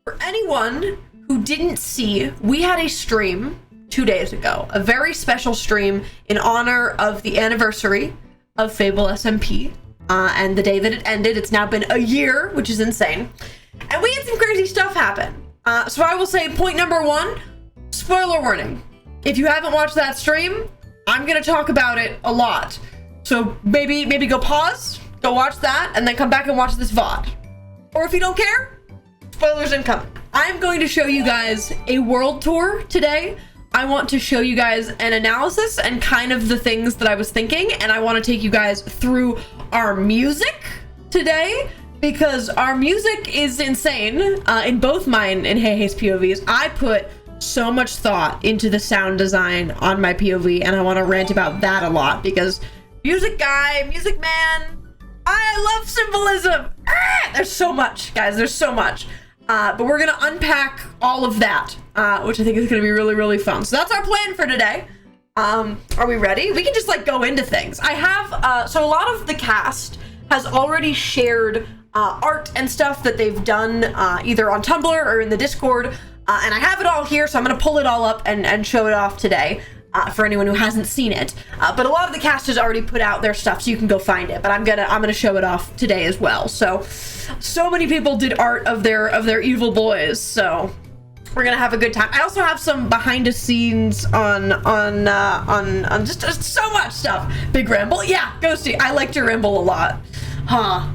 For anyone who didn't see, we had a stream 2 days ago, a very special stream in honor of the anniversary of Fable SMP, and the day that it ended. It's now been a year, which is insane, and we had some crazy stuff happen. So I will say point number one, spoiler warning. If you haven't watched that stream, I'm gonna talk about it a lot. So maybe go pause, go watch that, and then come back and watch this VOD. Or if you don't care, spoilers incoming. I'm going to show you guys a world tour today. I want to show you guys an analysis and kind of the things that I was thinking, and I want to take you guys through our music today, because our music is insane. In both mine and Hey Hey's POVs, I put so much thought into the sound design on my POV, and I want to rant about that a lot, because music guy, music man, I love symbolism. There's so much, guys, there's so much. But we're gonna unpack all of that, which I think is gonna be really, really fun. So that's our plan for today. Are we ready? We can just like go into things. I have, so a lot of the cast has already shared art and stuff that they've done either on Tumblr or in the Discord. And I have it all here, so I'm gonna pull it all up and show it off today for anyone who hasn't seen it. But a lot of the cast has already put out their stuff, so you can go find it. But I'm gonna show it off today as well. So many people did art of their evil boys, so we're gonna have a good time. I also have some behind the scenes on just so much stuff. Big ramble, yeah, Ghosty. I like to ramble a lot, huh?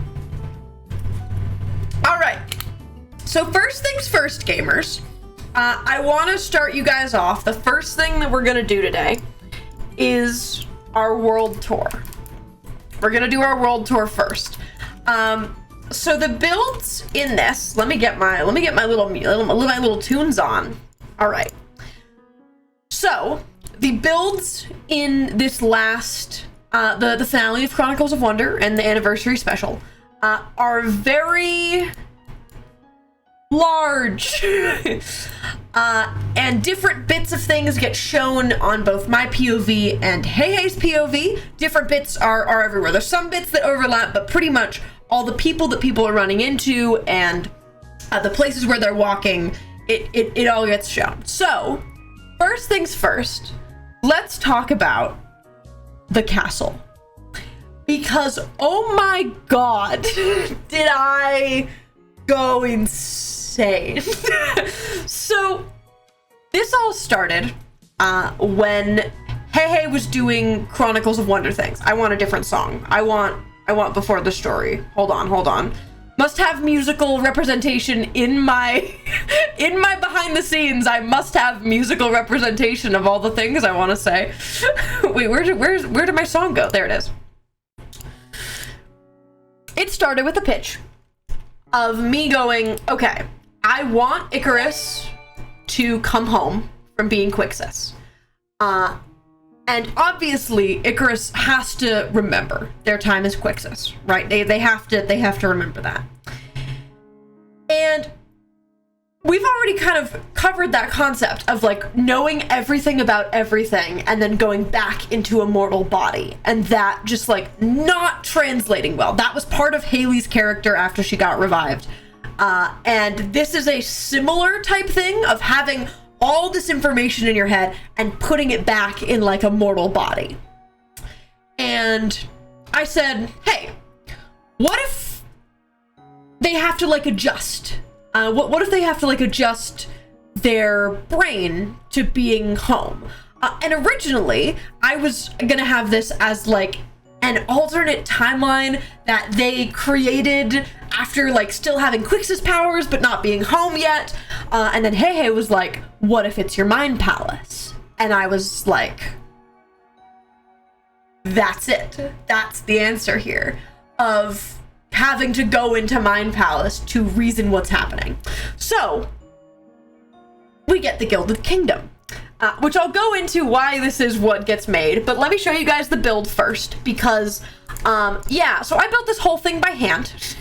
All right. So first things first, gamers. I want to start you guys off. The first thing that we're gonna do today is our world tour. We're gonna do our world tour first. So the builds in this, let me get my little tunes on. All right. So the builds in this last, the finale of Chronicles of Wonder and the anniversary special, are very large. And different bits of things get shown on both my POV and Hey Hey's POV. Different bits are everywhere. There's some bits that overlap, but pretty much all the people that people are running into and the places where they're walking, it all gets shown. So, first things first, let's talk about the castle. Because, oh my god, did I go insane. So, this all started when Hey Hey was doing Chronicles of Wonder things. I want a different song. I want Before the Story. Hold on. Must have musical representation in my behind the scenes. I must have musical representation of all the things I want to say. Wait, where did my song go? There it is. It started with a pitch of me going, okay, I want Icarus to come home from being Quixis. And obviously, Icarus has to remember their time as Quixis, right? They have to remember that. And we've already kind of covered that concept of like knowing everything about everything and then going back into a mortal body, and that just like not translating well. That was part of Haley's character after she got revived. And this is a similar type thing of having all this information in your head and putting it back in like a mortal body. And I said, hey, what if they have to like adjust? What if they have to like adjust their brain to being home? And originally I was gonna have this as like an alternate timeline that they created after like still having Quixis powers but not being home yet. And then Hey Hey was like, what if it's your mind palace? And I was like, that's it. That's the answer here of having to go into Mind Palace to reason what's happening. So we get the Gilded Kingdom, which I'll go into why this is what gets made, but let me show you guys the build first, because yeah, so I built this whole thing by hand.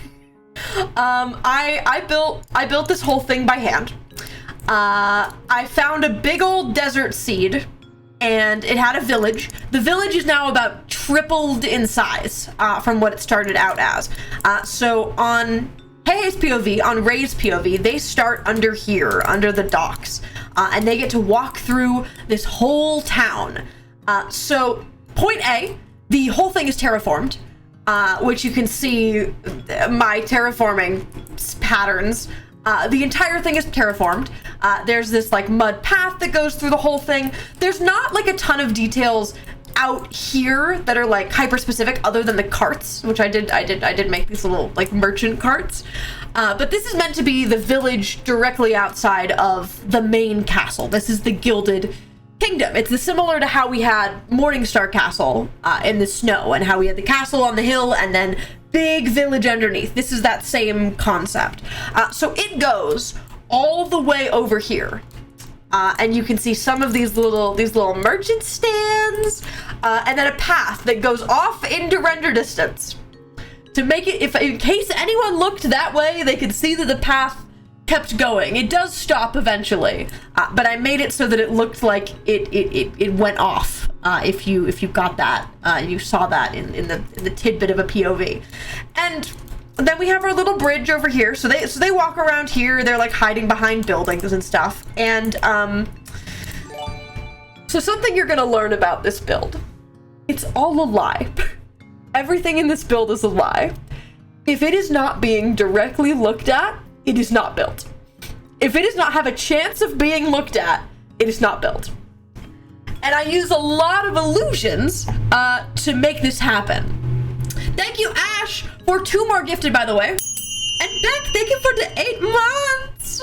I built this whole thing by hand. I found a big old desert seed, and it had a village. The village is now about tripled in size from what it started out as. So on Hei's POV, on Ray's POV, they start under here, under the docks, and they get to walk through this whole town. So point A, the whole thing is terraformed, which you can see my terraforming patterns. The entire thing is terraformed. There's this like mud path that goes through the whole thing. There's not like a ton of details out here that are like hyper specific other than the carts, which I did make these little like merchant carts. But this is meant to be the village directly outside of the main castle. This is the Gilded Kingdom. It's similar to how we had Morningstar Castle in the snow, and how we had the castle on the hill and then big village underneath. This is that same concept. So it goes all the way over here. And you can see some of these little merchant stands, and then a path that goes off into render distance to make it, if in case anyone looked that way, they could see that the path kept going. It does stop eventually, but I made it so that it looked like it went off. If you got that, you saw that in the tidbit of a POV. And then we have our little bridge over here. So they walk around here. They're like hiding behind buildings and stuff. And so something you're gonna learn about this build. It's all a lie. Everything in this build is a lie. If it is not being directly looked at, it is not built. If it does not have a chance of being looked at, it is not built. And I use a lot of illusions to make this happen. Thank you, Ash, for 2 more gifted, by the way. And Beck, thank you for the 8 months.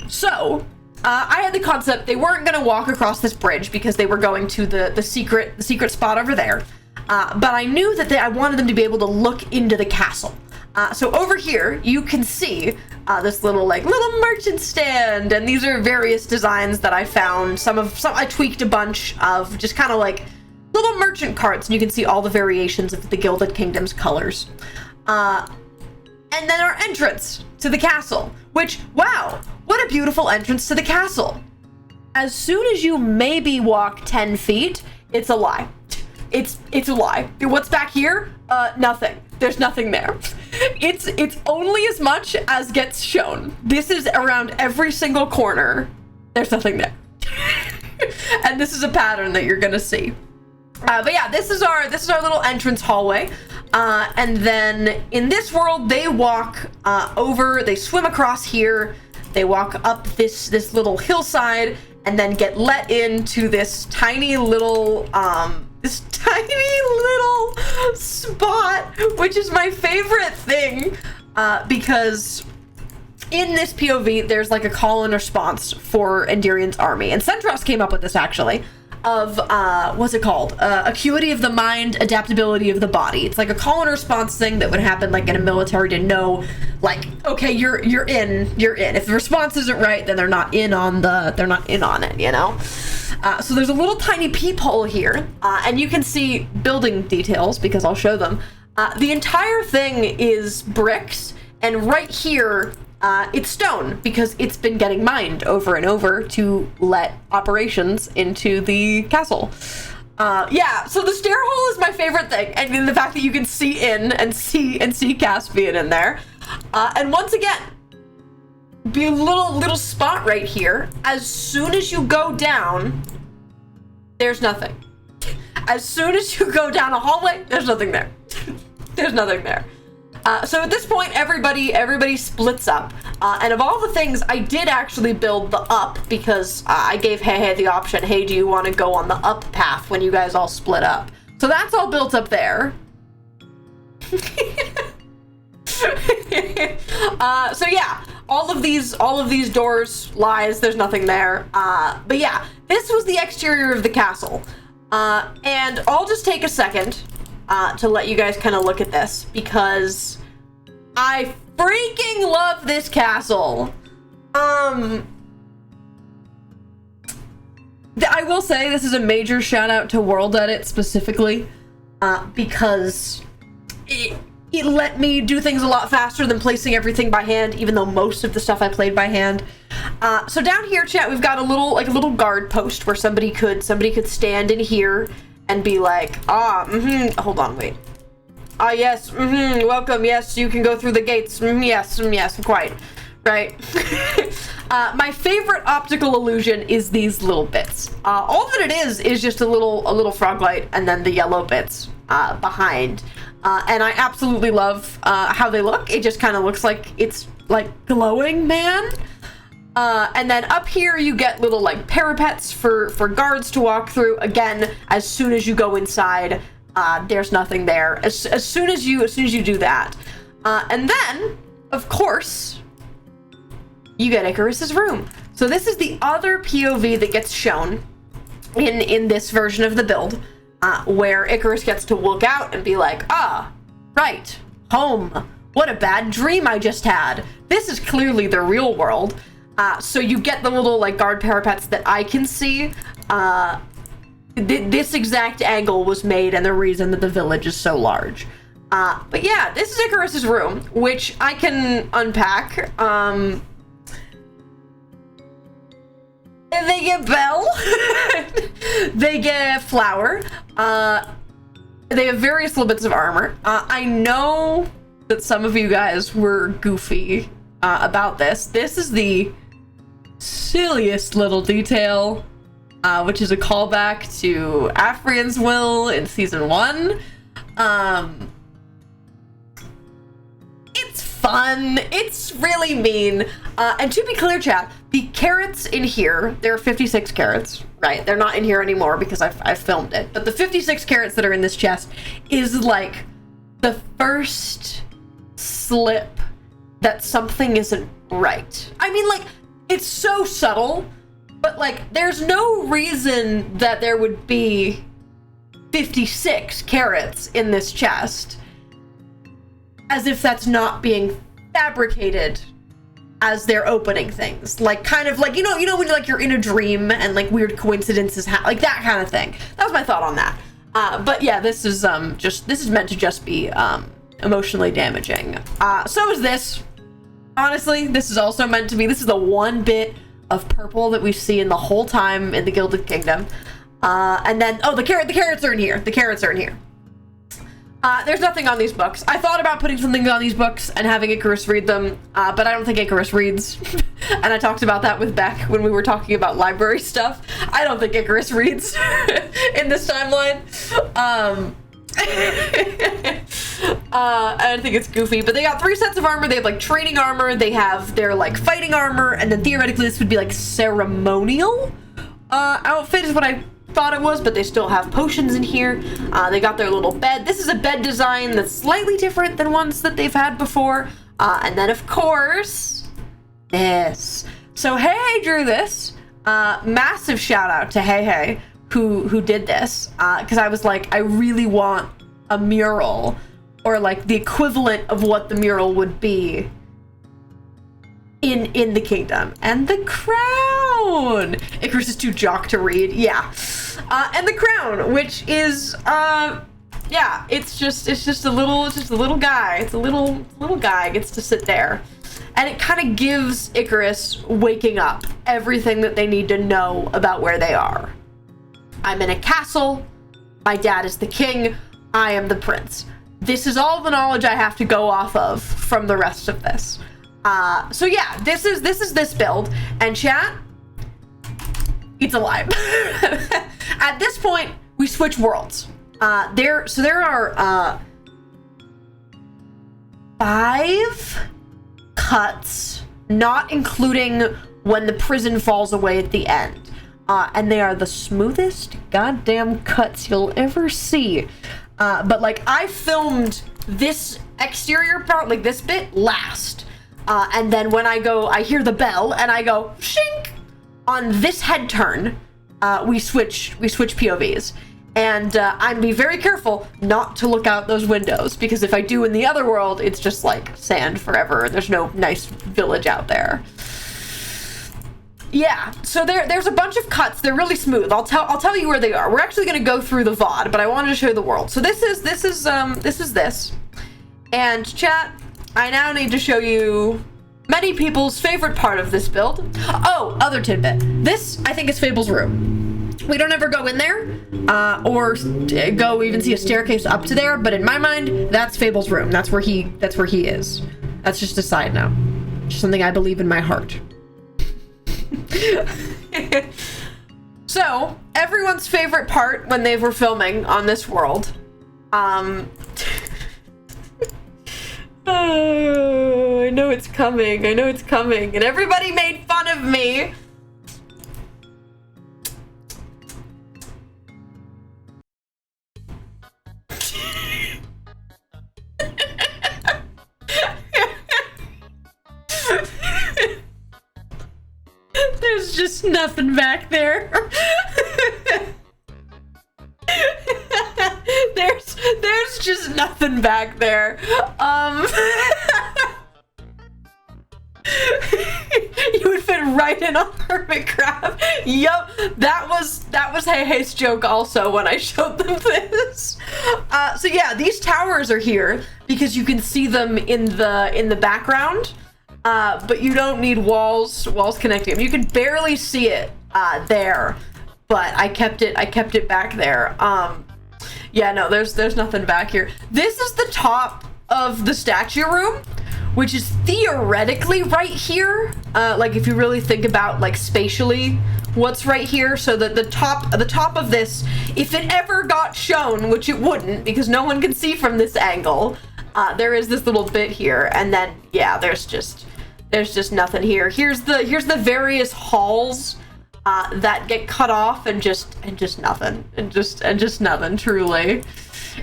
So, I had the concept they weren't gonna walk across this bridge because they were going to the secret spot over there. But I knew that I wanted them to be able to look into the castle. So over here, you can see this little merchant stand, and these are various designs that I found. Some I tweaked a bunch of just kind of like little merchant carts, and you can see all the variations of the Gilded Kingdom's colors. And then our entrance to the castle, which, wow, what a beautiful entrance to the castle. As soon as you maybe walk 10 feet, it's a lie. It's a lie. What's back here? Nothing. There's nothing there. It's only as much as gets shown. This is around every single corner. There's nothing there. And this is a pattern that you're gonna see. But yeah, this is our little entrance hallway. And then in this world, they walk they swim across here, they walk up this little hillside, and then get let into this tiny little spot, which is my favorite thing, because in this POV, there's like a call and response for Endirian's army. And Centros came up with this actually, of, what's it called? Acuity of the mind, adaptability of the body. It's like a call and response thing that would happen like in a military to know, like, okay, you're in. If the response isn't right, then they're not in on it, you know? So there's a little tiny peephole here, and you can see building details because I'll show them. The entire thing is bricks, and right here, it's stone because it's been getting mined over and over to let operations into the castle. Yeah, so the stair hole is my favorite thing, and the fact that you can see in and see Caspian in there. And once again, be a little spot right here. As soon as you go down, there's nothing. As soon as you go down a hallway, there's nothing there. There's nothing there. So at this point, everybody splits up. And of all the things, I did actually build the up because I gave Hey the option, hey, do you want to go on the up path when you guys all split up? So that's all built up there. So yeah, all of these doors, lies, there's nothing there. But yeah, this was the exterior of the castle. And I'll just take a second to let you guys kind of look at this because I freaking love this castle. I will say this is a major shout out to World Edit specifically, because it let me do things a lot faster than placing everything by hand, even though most of the stuff I played by hand. So down here, chat, we've got a little guard post where somebody could stand in here and be like, hold on, wait. Ah, yes. Welcome. Yes, you can go through the gates. Yes, quite. Right. My favorite optical illusion is these little bits. All that it is just a little frog light and then the yellow bits behind. And I absolutely love how they look. It just kind of looks like it's like glowing, man. And then up here you get little like parapets for guards to walk through. Again, as soon as you go inside, there's nothing there. As soon as you do that, and then of course you get Icarus's room. So this is the other POV that gets shown in this version of the build, where Icarus gets to look out and be like, ah, right, home. What a bad dream I just had. This is clearly the real world. So you get the little like guard parapets that I can see. This exact angle was made and the reason that the village is so large. But yeah, this is Icarus's room, which I can unpack. They get Belle. They get Flower. They have various little bits of armor. I know that some of you guys were goofy about this. This is the silliest little detail, which is a callback to Afrian's will in season 1. It's fun. It's really mean. And to be clear, chat, the carrots in here, there are 56 carrots, right? They're not in here anymore because I've filmed it. But the 56 carrots that are in this chest is like the first slip that something isn't right. I mean, like, it's so subtle, but like, there's no reason that there would be 56 carrots in this chest, as if that's not being fabricated as they're opening things. Like, kind of like, you know when you're in a dream and like weird coincidences like that kind of thing. That was my thought on that. But yeah, this is meant to just be emotionally damaging. So is this. Honestly, this is also meant to be. This is the one bit of purple that we see in the whole time in the Gilded Kingdom. And then, oh, the carrots are in here. The carrots are in here. There's nothing on these books. I thought about putting something on these books and having Icarus read them, but I don't think Icarus reads. And I talked about that with Beck when we were talking about library stuff. I don't think Icarus reads in this timeline. I think it's goofy, but they got 3 sets of armor. They have like training armor, they have their like fighting armor, and then theoretically this would be like ceremonial outfit is what I thought it was, but they still have potions in here. They got their little bed. This is a bed design that's slightly different than ones that they've had before. And then of course, this. So Hey drew this. Massive shout out to Hey who did this. Because I was like, I really want a mural, or like the equivalent of what the mural would be in the kingdom. And the crown. Icarus is too jock to read. Yeah. And the crown, which is yeah, it's just a little guy. It's a little guy gets to sit there. And it kind of gives Icarus waking up everything that they need to know about where they are. I'm in a castle. My dad is the king. I am the prince. This is all the knowledge I have to go off of from the rest of this. So yeah, this is this build, and chat, it's alive. At this point, we switch worlds. There are 5 cuts, not including when the prison falls away at the end. And they are the smoothest goddamn cuts you'll ever see. But like, I filmed this exterior part, like this bit, last. And then when I hear the bell and I go shink on this head turn, we switch POVs. And I'm be very careful not to look out those windows, because if I do in the other world, it's just like sand forever. There's no nice village out there. Yeah, so there's a bunch of cuts. They're really smooth. I'll tell you where they are. We're actually gonna go through the VOD, but I wanted to show you the world. So this is this. And chat, I now need to show you many people's favorite part of this build. Oh, other tidbit. This, I think, is Fable's room. We don't ever go in there, or go even see a staircase up to there. But in my mind, that's Fable's room. That's where he is. That's just a side note. Just something I believe in my heart. So everyone's favorite part when they were filming on this world, oh, I know it's coming. I know it's coming, and everybody made fun of me. There's just nothing back there. There's just nothing back there. You would fit right in on hermit crab. Yup, that was Hey Hey's joke also when I showed them this. So yeah, these towers are here because you can see them in the background. But you don't need walls connecting them. You can barely see it there, but I kept it back there. Yeah, no, there's nothing back here. This is the top of the statue room, which is theoretically right here. Like if you really think about like spatially what's right here, so that the top of this, if it ever got shown, which it wouldn't because no one can see from this angle, there is this little bit here, and then yeah, there's just nothing here. Here's the various halls that get cut off, and just nothing, and just nothing. Truly,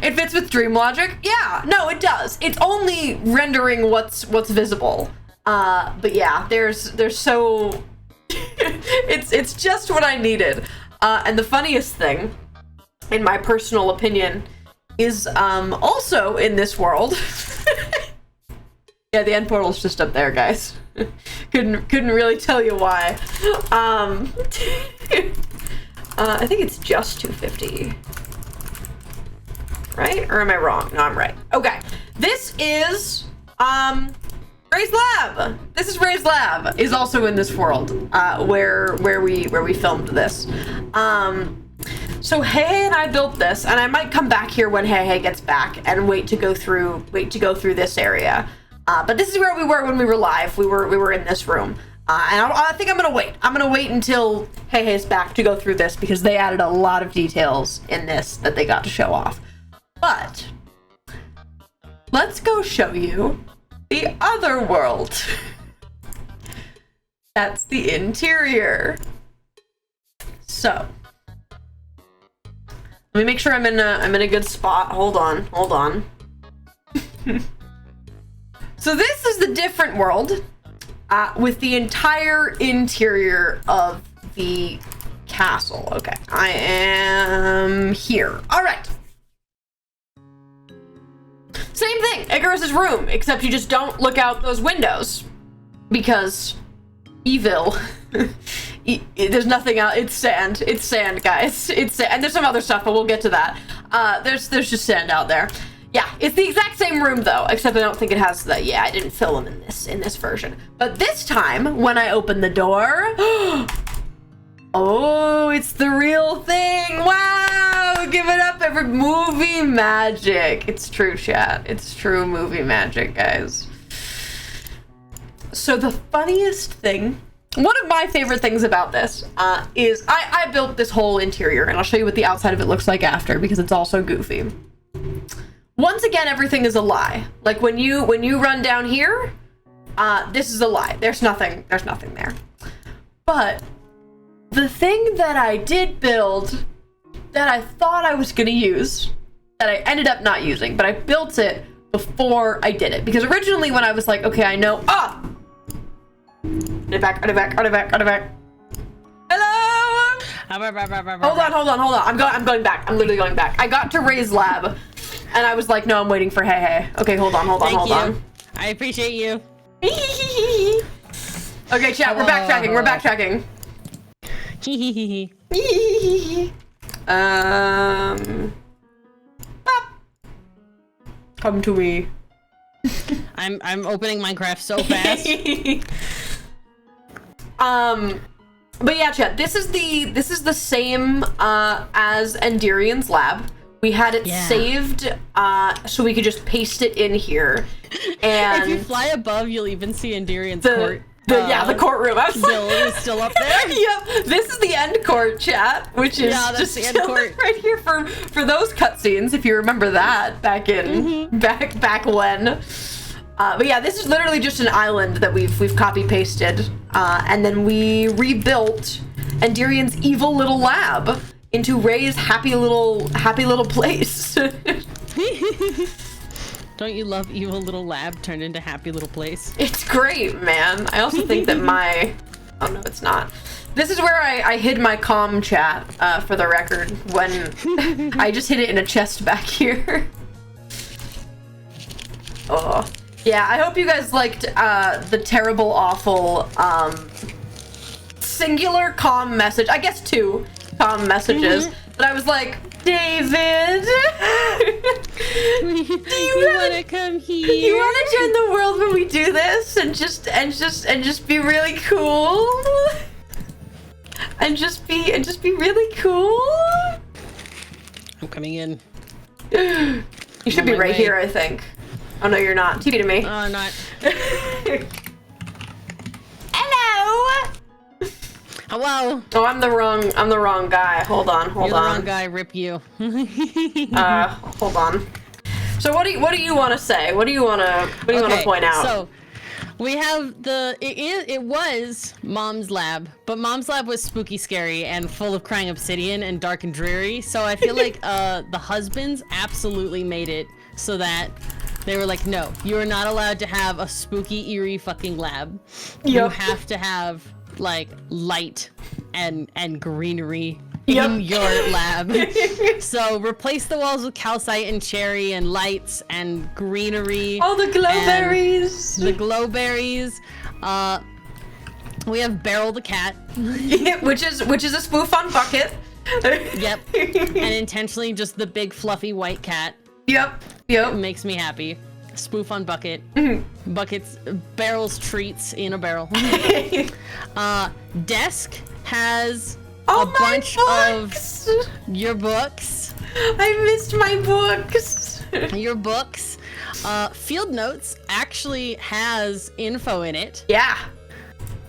it fits with dream logic. Yeah, no, it does. It's only rendering what's visible. But yeah, there's so it's just what I needed. And the funniest thing, in my personal opinion, is also in this world. Yeah, the end portal's just up there, guys. couldn't really tell you why. I think it's just 250. Right? Or am I wrong? No, I'm right. Okay. This is Ray's lab. This is Ray's lab. Is also in this world, where we filmed this. So Hey and I built this, and I might come back here when Hey gets back and wait to go through this area. But this is where we were when we were live. We were in this room. And I think I'm gonna wait. I'm gonna wait until Hey's back to go through this, because they added a lot of details in this that they got to show off. But let's go show you the other world. That's the interior. So let me make sure I'm in a good spot. Hold on. So this is the different world, with the entire interior of the castle. Okay, I am here. All right. Same thing, Icarus's room, except you just don't look out those windows, because evil. There's nothing out. It's sand, guys. It's sand. And there's some other stuff, but we'll get to that. There's just sand out there. Yeah, it's the exact same room though, except I don't think it has the, yeah, I didn't film in this version. But this time, when I open the door, oh, it's the real thing. Wow, give it up, every movie magic. It's true, chat. It's true movie magic, guys. So the funniest thing, one of my favorite things about this is I built this whole interior, and I'll show you what the outside of it looks like after, because it's also goofy. Once again, everything is a lie. Like when you run down here, this is a lie. There's nothing there. But the thing that I did build that I thought I was gonna use, that I ended up not using, but I built it before I did it. Because originally when I was like, okay, I know, Artifact. Hello? Hold on. I'm going back. I'm literally going back. I got to Ray's lab, and I was like, no, I'm waiting for Hey. Okay, hold on. Thank you. I appreciate you. Okay, chat, we're backtracking. Come to me. I'm opening Minecraft so fast. But yeah, chat, this is the same as Endirian's lab. We had it saved so we could just paste it in here. And if you fly above, you'll even see Endirian's court. The courtroom. Bill is still up there. Yep. This is the end court, chat, which is just the end court right here for those cutscenes, if you remember that back in back when. But yeah, this is literally just an island that we've copy pasted, and then we rebuilt Endirian's evil little lab into Ray's happy little place. Don't you love evil little lab turned into happy little place? It's great, man. I also think that oh no, it's not. This is where I hid my comm chat, for the record, when I just hid it in a chest back here. Oh. Yeah, I hope you guys liked the terrible, awful, singular comm message. I guess 2 comm messages. But I was like, David, do you want to come here? You want to join the world when we do this and just be really cool? And just be really cool? I'm coming in. You should be right here, I think. Oh no, you're not. TP to me. Oh, I'm not. Hello. Hello. Oh, I'm the wrong guy. Hold on. You're the wrong guy. Rip you. Hold on. So what do you want to say? What do you want to point out? So we have it was Mom's lab, but Mom's lab was spooky, scary, and full of crying obsidian and dark and dreary. So I feel like the husbands absolutely made it so that they were like, no, you are not allowed to have a spooky, eerie fucking lab. Yep. You have to have like light and greenery in your lab. So replace the walls with calcite and cherry and lights and greenery. Oh, the glowberries. The glowberries. We have Beryl the cat. which is a spoof on Bucket. Yep. And intentionally just the big fluffy white cat. Yep. It makes me happy. Spoof on Bucket. Bucket's Beryl's treats in a barrel. Desk has a bunch of your books. I missed my books. Your books. Field Notes actually has info in it. Yeah.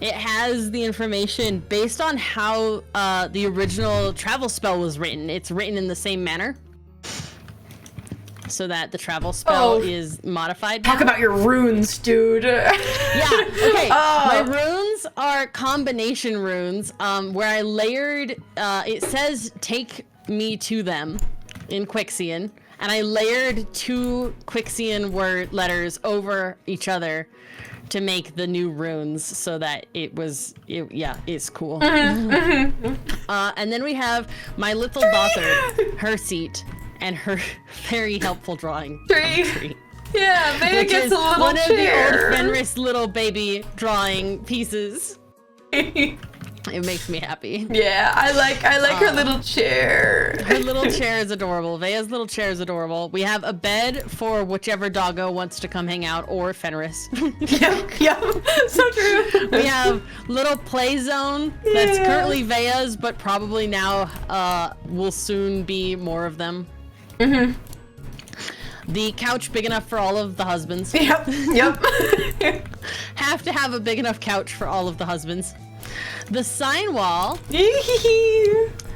It has the information based on how the original travel spell was written. It's written in the same manner, so that the travel spell is modified. Talk about your runes, dude. Yeah, okay. My runes are combination runes, where I layered, it says take me to them in Quixian, and I layered 2 Quixian word letters over each other to make the new runes so that it's cool. And then we have my little daughter, her seat, and her very helpful drawing. Tree. Yeah, Maya gets a little chair. One of the old Fenris little baby drawing pieces. It makes me happy. Yeah, I like her little chair. Her little chair is adorable. Vea's little chair is adorable. We have a bed for whichever doggo wants to come hang out, or Fenris. Yep, so true. We have little play zone that's currently Vea's, but probably now will soon be more of them. The couch big enough for all of the husbands. Yep. Have to have a big enough couch for all of the husbands. The sign wall,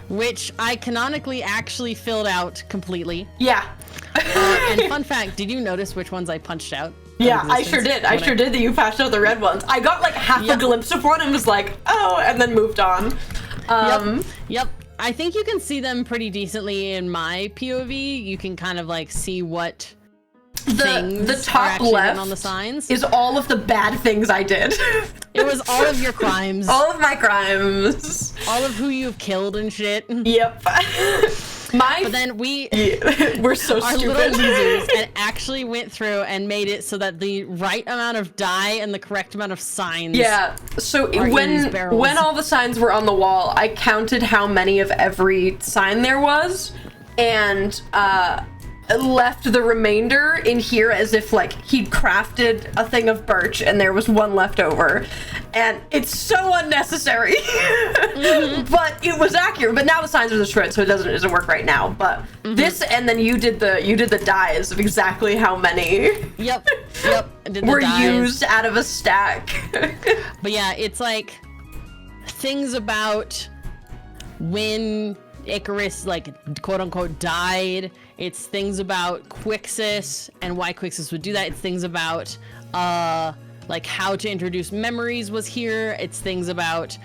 which I canonically actually filled out completely. Yeah. And fun fact, did you notice which ones I punched out? Yeah, I sure did. I sure did that you patched out the red ones. I got like half a glimpse of one and was like, oh, and then moved on. Yep. I think you can see them pretty decently in my POV. You can kind of like see what the top left on the signs is all of the bad things I did. It was all of your crimes. All of my crimes. All of who you've killed and shit. Yep. But then we're so our stupid. Little losers and actually went through and made it so that the right amount of dye and the correct amount of signs. Yeah. So when all the signs were on the wall, I counted how many of every sign there was, and left the remainder in here as if like he'd crafted a thing of birch and there was one left over, and it's so unnecessary. But it was accurate. But now the signs are destroyed, so it doesn't work right now. But this, and then you did the dyes of exactly how many Yep. were used out of a stack. But yeah, it's like things about when Icarus, like, quote unquote died. It's things about Quixis and why Quixis would do that. It's things about like how to introduce memories was here. It's things about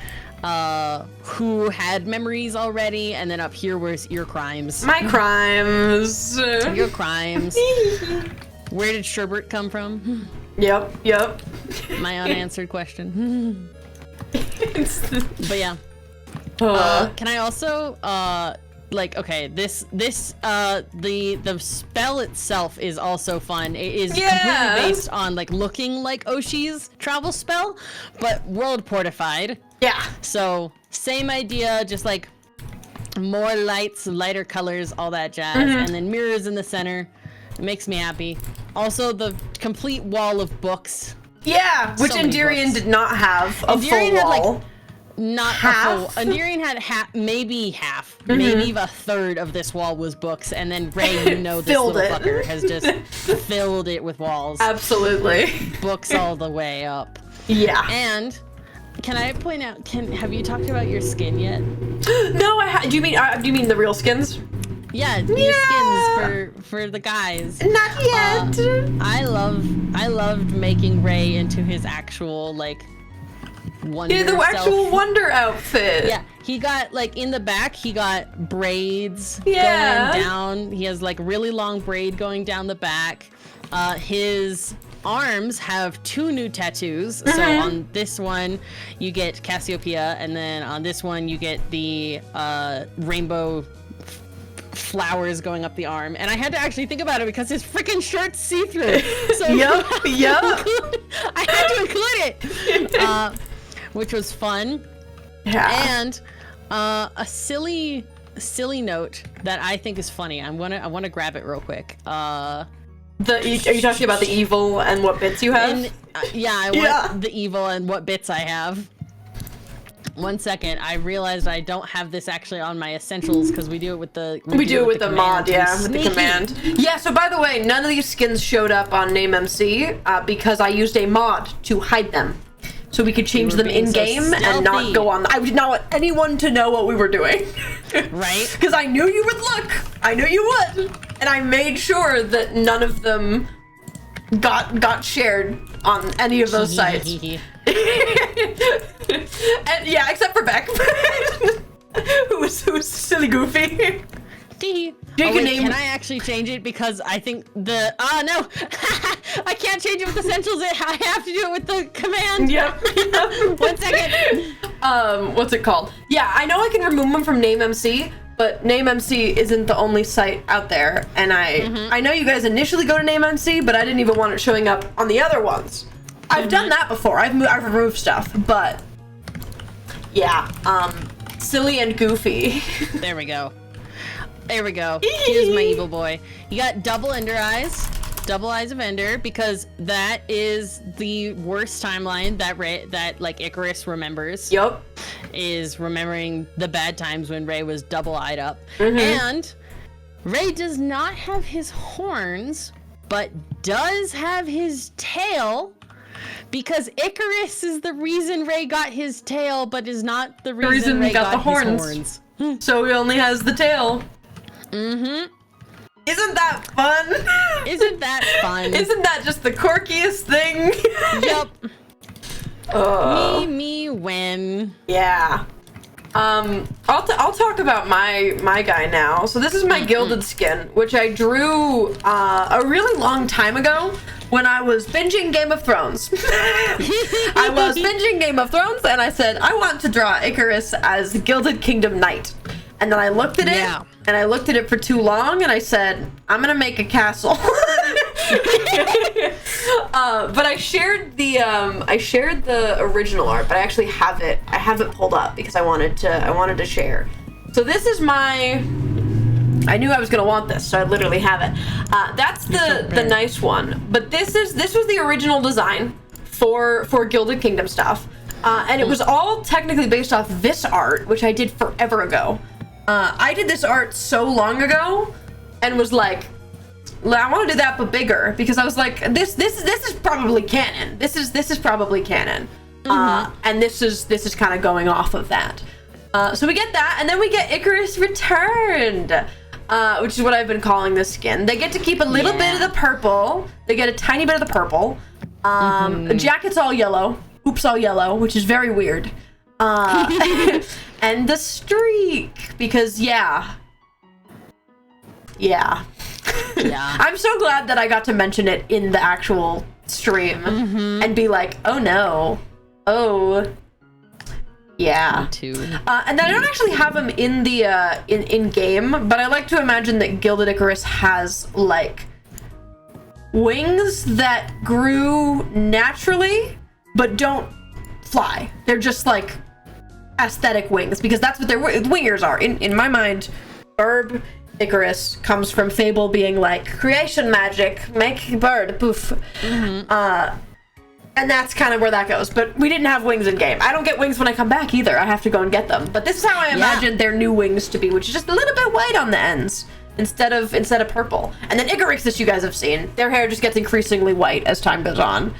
who had memories already, and then up here was your crimes. My crimes. Your crimes. Where did Sherbert come from? Yep. My unanswered question. But yeah. Can I also like, okay, the spell itself is also fun. It is completely based on like looking like Oshi's travel spell, but world portified. Yeah. So same idea, just like more lights, lighter colors, all that jazz, and then mirrors in the center. It makes me happy. Also, the complete wall of books. Yeah, which So many Endirion books. did not have a Endirion full had, wall. like, not Half? a full. Endirion had maybe half, maybe a third of this wall was books, and then Ray, you know, this Filled little it. fucker has just filled it with walls. Absolutely. Books all the way up. Yeah. And can I point out? Have you talked about your skin yet? No, do you mean the real skins? Yeah, new skins for the guys. Not yet. I loved making Ray into his actual like wonder Yeah, the self. actual wonder outfit. Yeah, he got like in the back. He got braids going down. He has like really long braid going down the back. His arms have 2 new tattoos. So on this one, you get Cassiopeia, and then on this one, you get the rainbow flowers going up the arm. And I had to actually think about it because his freaking shirt's see-through. So Yup. I had to include it, which was fun. Yeah. And a silly note that I think is funny. I want to grab it real quick. Are you talking about the evil and what bits you have? And, I want the evil and what bits I have. 1 second, I realized I don't have this actually on my essentials because we do it with the with the mod, command. with the command. Yeah, so by the way, none of these skins showed up on NameMC because I used a mod to hide them. So we could change them in game and not go on. I did not want anyone to know what we were doing. Right? Because I knew you would look. I knew you would. And I made sure that none of them got shared on any of those sites. And yeah, except for Beck, who's silly goofy. Can I actually change it? Because I think no, I can't change it with essentials. I have to do it with the command. Yep. 1 second. What's it called? Yeah, I know I can remove them from NameMC, but NameMC isn't the only site out there. And I know you guys initially go to NameMC, but I didn't even want it showing up on the other ones. I've done that before. I've removed stuff, but yeah, silly and goofy. There we go. Here's my evil boy. You got double Ender eyes, double eyes of Ender, because that is the worst timeline that like Icarus remembers. Yup. Is remembering the bad times when Ray was double-eyed up. And Ray does not have his horns, but does have his tail, because Icarus is the reason Ray got his tail, but is not the reason Ray got the horns. So he only has the tail. Isn't that fun? Isn't that fun? Isn't that just the quirkiest thing? Yep. Me when. Yeah. I'll talk about my guy now. So this is my gilded skin, which I drew a really long time ago when I was binging Game of Thrones. I was binging Game of Thrones, and I said I want to draw Icarus as the Gilded Kingdom Knight. And then I looked at it, and I looked at it for too long, and I said, I'm gonna make a castle. But I shared the original art, but I actually have it. I have it pulled up because I wanted to share. So this is my I knew I was gonna want this, so I literally have it. That's the nice one. But this was the original design for Gilded Kingdom stuff. And it was all technically based off this art, which I did forever ago. I did this art so long ago and was like, I want to do that but bigger, because I was like, this is probably canon. This is probably canon. And this is kind of going off of that. So we get that, and then we get Icarus Returned, which is what I've been calling this skin. They get to keep a little bit of the purple. They get a tiny bit of the purple. The jacket's all yellow. Oops, all yellow, which is very weird. And the streak, because yeah. I'm so glad that I got to mention it in the actual stream and be like, oh no. Oh, yeah. Me too. And then I don't actually have him in the in game, but I like to imagine that Gilded Icarus has like wings that grew naturally but don't fly. They're just like aesthetic wings, because that's what their wingers are. In my mind, Herb Icarus comes from Fable being like creation magic, make bird, poof. And that's kind of where that goes. But we didn't have wings in game. I don't get wings when I come back either. I have to go and get them. But this is how I imagined their new wings to be, which is just a little bit white on the ends instead of purple. And then Icarus, that you guys have seen, their hair just gets increasingly white as time goes on.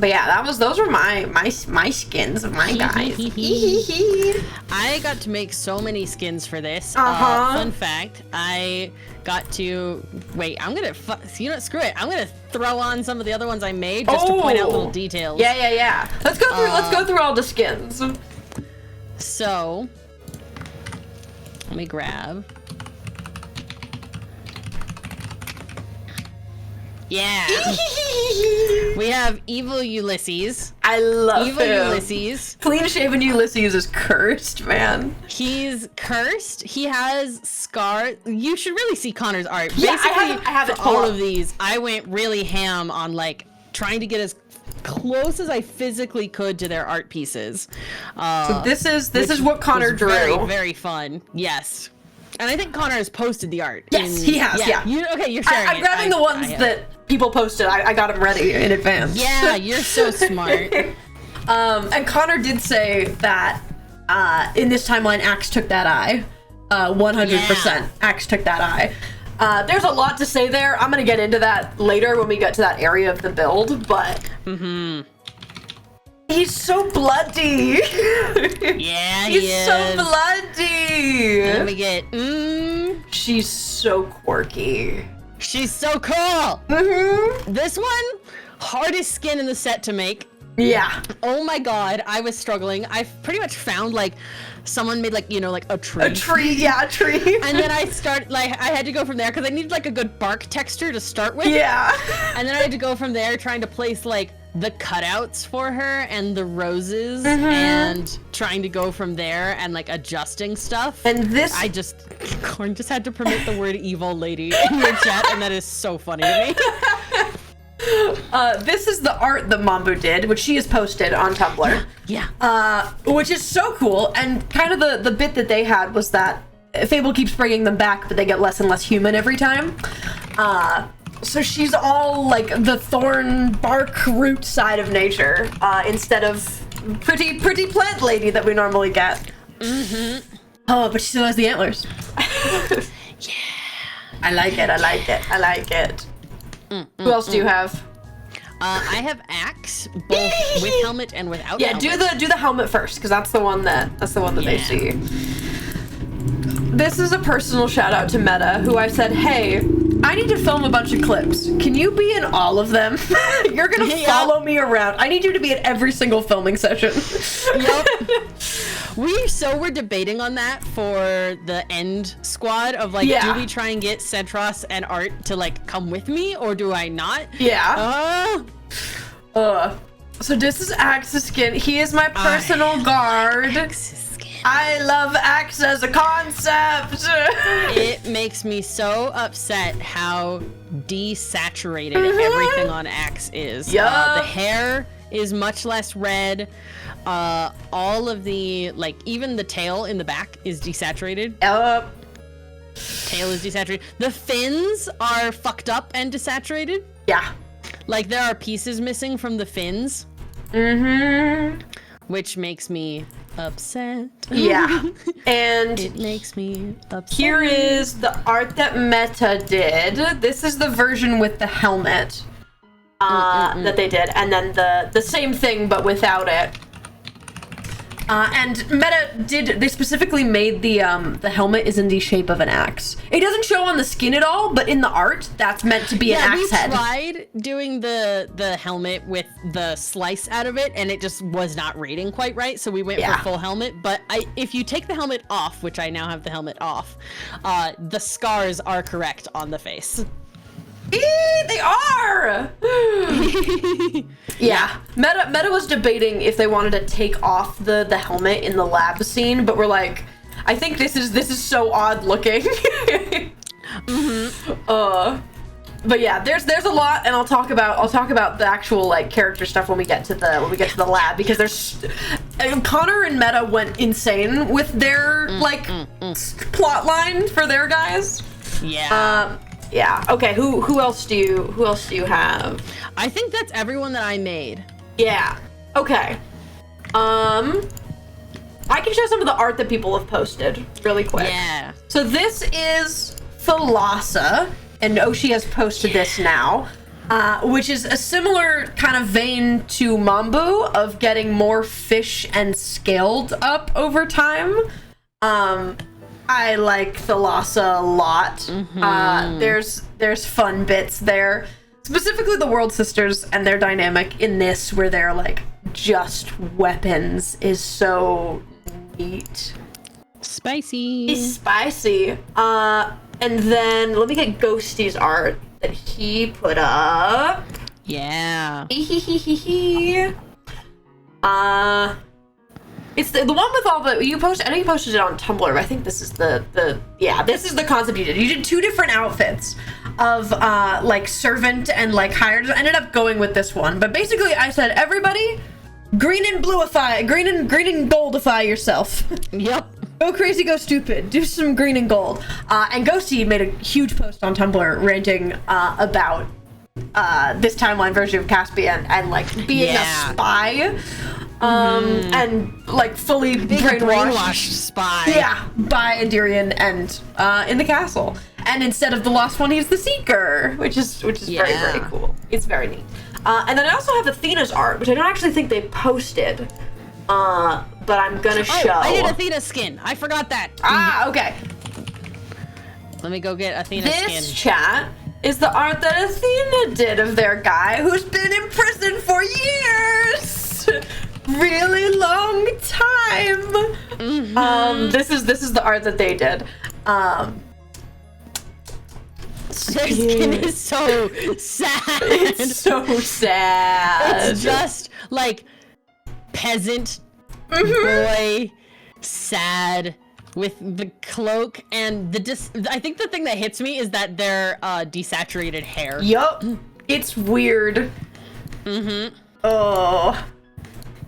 But yeah, those were my skins of my guys. I got to make so many skins for this. Fun fact, I got to I'm gonna screw it. I'm gonna throw on some of the other ones I made just to point out little details. Yeah. Let's go through all the skins. So let me grab. Yeah. We have evil Ulysses. I love evil him. Ulysses. Clean-shaven Ulysses is cursed, man. He's cursed. He has scars. You should really see Connor's art. Yeah, basically, I have it for all of these. I went really ham on like trying to get as close as I physically could to their art pieces. So this is what Connor drew. Very, very fun. Yes. And I think Connor has posted the art. Yes, he has, yeah. You're sharing I'm grabbing the ones that people posted. I got them ready in advance. Yeah, you're so smart. And Connor did say that in this timeline, Axe took that eye. 100%. Axe took that eye. There's a lot to say there. I'm going to get into that later when we get to that area of the build, but... He's so bloody. Yeah, He's so bloody. Let me get. She's so quirky. She's so cool. This one, hardest skin in the set to make. Yeah. Oh my god, I was struggling. I pretty much found like someone made like a tree. A tree. And then I had to go from there because I needed like a good bark texture to start with. Yeah. And then I had to go from there trying to place like the cutouts for her and the roses and trying to go from there and like adjusting stuff. And this Corn just had to permit the word evil lady in your chat, and that is so funny to me. This is the art that Mambu did, which she has posted on Tumblr. Yeah. Which is so cool, and kind of the bit that they had was that Fable keeps bringing them back, but they get less and less human every time. So she's all like the thorn bark root side of nature, instead of pretty plant lady that we normally get. Oh, but she still has the antlers. Yeah. I like it. Who else do you have? I have Axe, both with helmet and without helmet. Yeah, do the helmet first, because that's the one that they see. This is a personal shout out to Meta, who I said, hey, I need to film a bunch of clips. Can you be in all of them? You're gonna follow me around. I need you to be at every single filming session. Yep. We're debating on that for the end squad of like, do we try and get Centros and Art to like come with me, or do I not? Yeah. So this is Axe's skin. He is my personal guard. Axe's skin. I love Axe as a concept. It makes me so upset how desaturated everything on Axe is. The hair is much less red. All of the, like, even the tail in the back is desaturated. Tail is desaturated. The fins are fucked up and desaturated. Yeah. Like there are pieces missing from the fins. Mm-hmm. Which makes me upset. Yeah. And it makes me upset. Here is the art that Meta did. This is the version with the helmet that they did, and then the same thing but without it. And Meta they specifically made the helmet is in the shape of an axe. It doesn't show on the skin at all, but in the art, that's meant to be an axe head. We tried doing the helmet with the slice out of it, and it just was not rating quite right, so we went for full helmet. But if you take the helmet off, which I now have the helmet off, the scars are correct on the face. They are! Yeah. Meta was debating if they wanted to take off the helmet in the lab scene, but we're like, I think this is so odd looking. But yeah, there's a lot, and I'll talk about the actual like character stuff when we get to the lab, because there's Connor and Meta went insane with their plot line for their guys. Yeah. Yeah. Okay. Who else do you have? I think that's everyone that I made. Yeah. Okay. I can show some of the art that people have posted really quick. Yeah. So this is Thalassa, and Oshi has posted this now, which is a similar kind of vein to Mambu of getting more fish and scaled up over time. I like Thalassa a lot. There's fun bits there. Specifically the World Sisters and their dynamic in this, where they're like just weapons, is so neat. Spicy. It's spicy. And then let me get Ghosty's art that he put up. Yeah. It's the one with all the, you posted, I know you posted it on Tumblr, but I think this is this is the concept you did. You did two different outfits of like servant and like hired. I ended up going with this one, but basically I said, everybody green and goldify yourself. Yep. Go crazy, go stupid. Do some green and gold. And Ghosty made a huge post on Tumblr ranting about this timeline version of Caspian and like being a spy. And like fully brainwashed spy. Yeah, by Endirian and in the castle. And instead of the lost one, he's the seeker, which is very, very cool. It's very neat. And then I also have Athena's art, which I don't actually think they posted. But I'm gonna show. I did Athena's skin. I forgot that. Okay. Let me go get Athena's skin. This chat is the art that Athena did of their guy who's been in prison for years. Really long time. This is the art that they did. Their skin is so sad. It's so sad. It's just like peasant boy sad with the cloak and I think the thing that hits me is that they're desaturated hair. Yup. It's weird. Oh.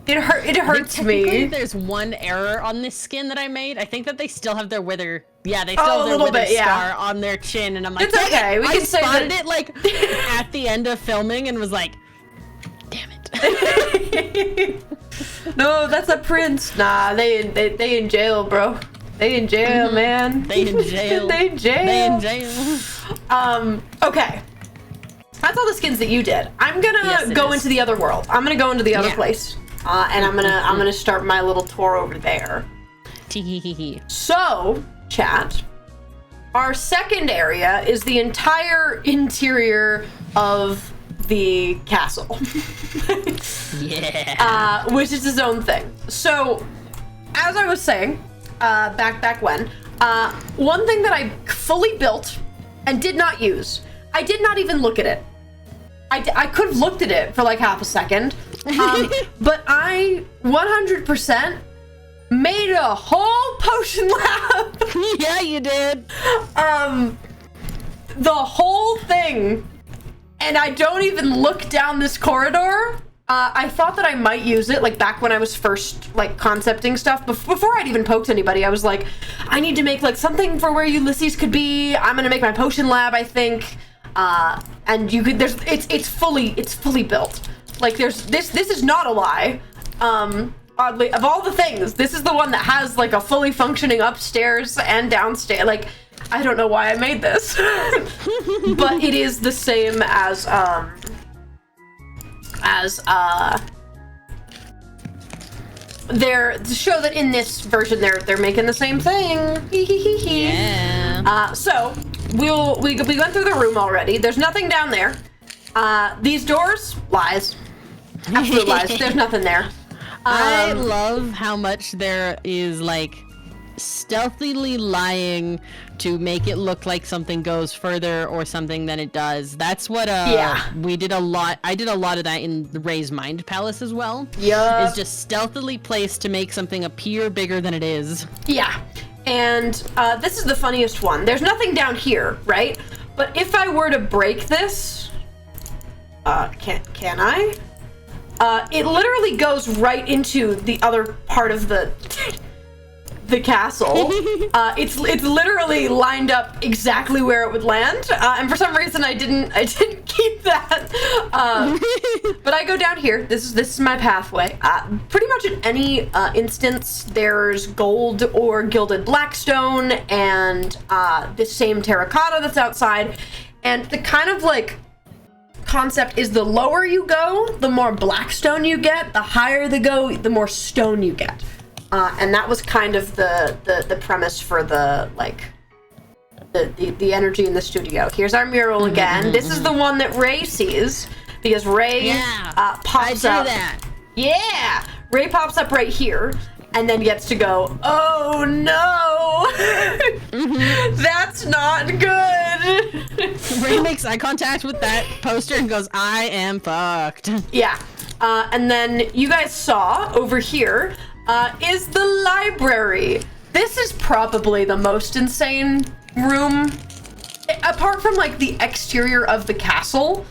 It hurts me. There's one error on this skin that I made. I think that they still have their wither. Yeah, they still have their wither scar on their chin, and I'm like, it's okay. We can say spotted it like at the end of filming and was like, damn it. No, that's a prince. Nah, they in jail, bro. They in jail, man. They in jail. They in jail. They in jail. Okay. That's all the skins that you did. I'm gonna go into the other world. I'm gonna go into the other place. And I'm gonna start my little tour over there. So, chat, our second area is the entire interior of the castle. Which is its own thing. So, as I was saying, back when, one thing that I fully built and did not use, I did not even look at it. I could have looked at it for like half a second, but I 100% made a whole potion lab. Yeah, you did. The whole thing, and I don't even look down this corridor. I thought that I might use it, like, back when I was first, like, concepting stuff. Before I'd even poked anybody, I was like, I need to make, like, something for where Ulysses could be. I'm gonna make my potion lab, I think. And you could, it's fully built. Like, this is not a lie. Oddly, of all the things, this is the one that has, like, a fully functioning upstairs and downstairs. Like, I don't know why I made this. But it is the same as they're to show that in this version they're making the same thing. Yeah. So we went through the room already. There's nothing down there. These doors, lies. Absolute lies. There's nothing there. I love how much there is, like, stealthily lying to make it look like something goes further or something than it does. That's what we did a lot. I did a lot of that in the Ray's Mind Palace as well. Yeah. Is just stealthily placed to make something appear bigger than it is. Yeah. And this is the funniest one. There's nothing down here, right? But if I were to break this, can I? It literally goes right into the other part of the castle. It's literally lined up exactly where it would land, and for some reason I didn't keep that. But I go down here. This is my pathway. Pretty much in any instance, there's gold or gilded blackstone and this same terracotta that's outside, and the kind of like concept is the lower you go, the more blackstone you get. The higher they go, the more stone you get. And that was kind of the premise for the energy in the studio. Here's our mural again. This is the one that Ray sees because Ray pops up. That. Yeah, Ray pops up right here and then gets to go, oh no, that's not good. Ray makes eye contact with that poster and goes, I am fucked. Yeah, and then you guys saw over here is the library. This is probably the most insane room, apart from like the exterior of the castle.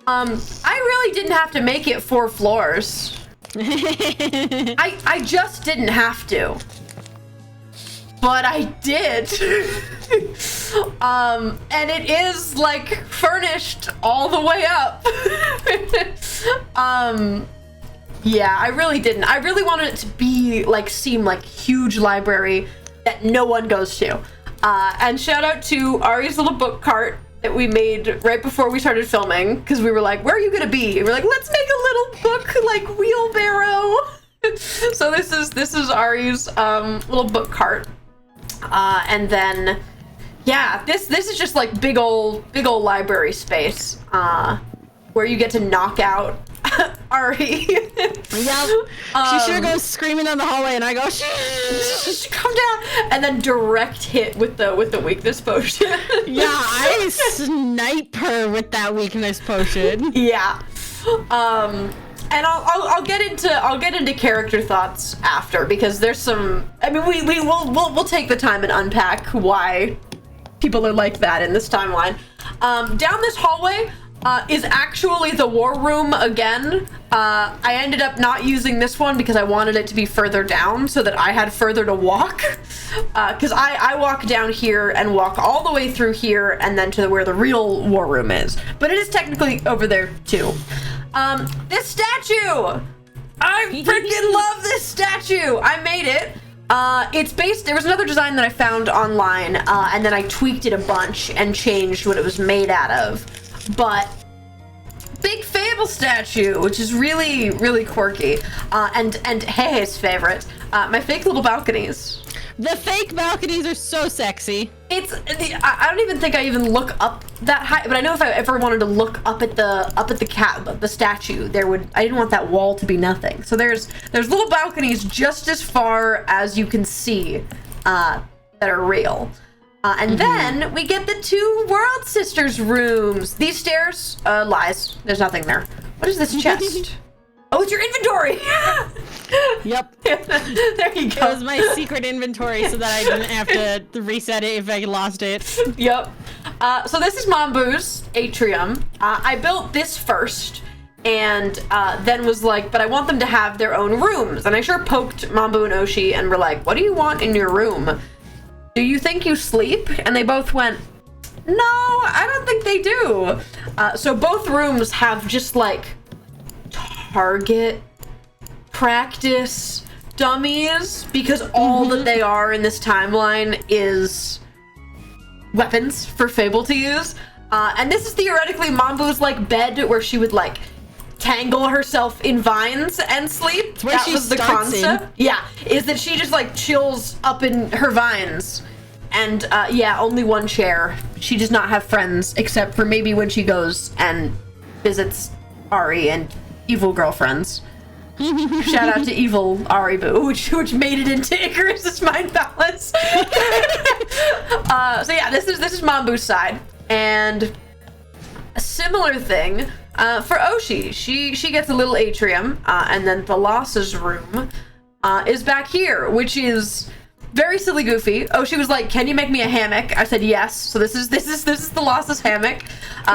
I really didn't have to make it 4 floors. I just didn't have to, but I did. And it is like furnished all the way up. Yeah, I really didn't. I really wanted it to be like seem like huge library that no one goes to. And shout out to Ari's little book cart that we made right before we started filming, because we were like, where are you gonna be? And we're like, let's make a little book like wheelbarrow. So this is Ari's little book cart. And then yeah, this is just like big old library space where you get to knock out Ari. Yep. She sure goes screaming down the hallway, and I go, shh, come down, and then direct hit with the weakness potion. Yeah, I snipe her with that weakness potion. Yeah. And I'll get into character thoughts after, because there's some. I mean, we'll take the time and unpack why people are like that in this timeline. Down this hallway is actually the war room again. I ended up not using this one because I wanted it to be further down so that I had further to walk. Because I walk down here and walk all the way through here and then to where the real war room is. But it is technically over there too. This statue! I freaking love this statue! I made it. It's based, there was another design that I found online, and then I tweaked it a bunch and changed what it was made out of. But big Fable statue, which is really, really quirky. And Hei's favorite, my fake little balconies. The fake balconies are so sexy. I don't even think I even look up that high, but I know if I ever wanted to look up at the statue, I didn't want that wall to be nothing. So there's little balconies just as far as you can see that are real. And then we get the 2 World Sisters rooms. These stairs, lies. There's nothing there. What is this chest? Oh, it's your inventory! Yep. There you go. It was my secret inventory so that I didn't have to reset it if I lost it. Yep. So this is Mambu's atrium. I built this first, and then was like, but I want them to have their own rooms. And I sure poked Mambu and Oshi and were like, what do you want in your room? Do you think you sleep? And they both went, no, I don't think they do. So both rooms have just like target practice dummies, because all that they are in this timeline is weapons for Fable to use. And this is theoretically Mambu's like bed where she would like tangle herself in vines and sleep. That was the concept. Yeah, is that she just like chills up in her vines. And yeah, only one chair. She does not have friends except for maybe when she goes and visits Ari and evil girlfriends. Shout out to evil Ari Boo, which made it into Icarus's mind palace. So yeah, this is Mambu's side, and a similar thing for Oshi. She gets a little atrium, and then Thalas's room is back here, which is very silly goofy. Oshi was like, "Can you make me a hammock?" I said yes. So this is Thalas's hammock.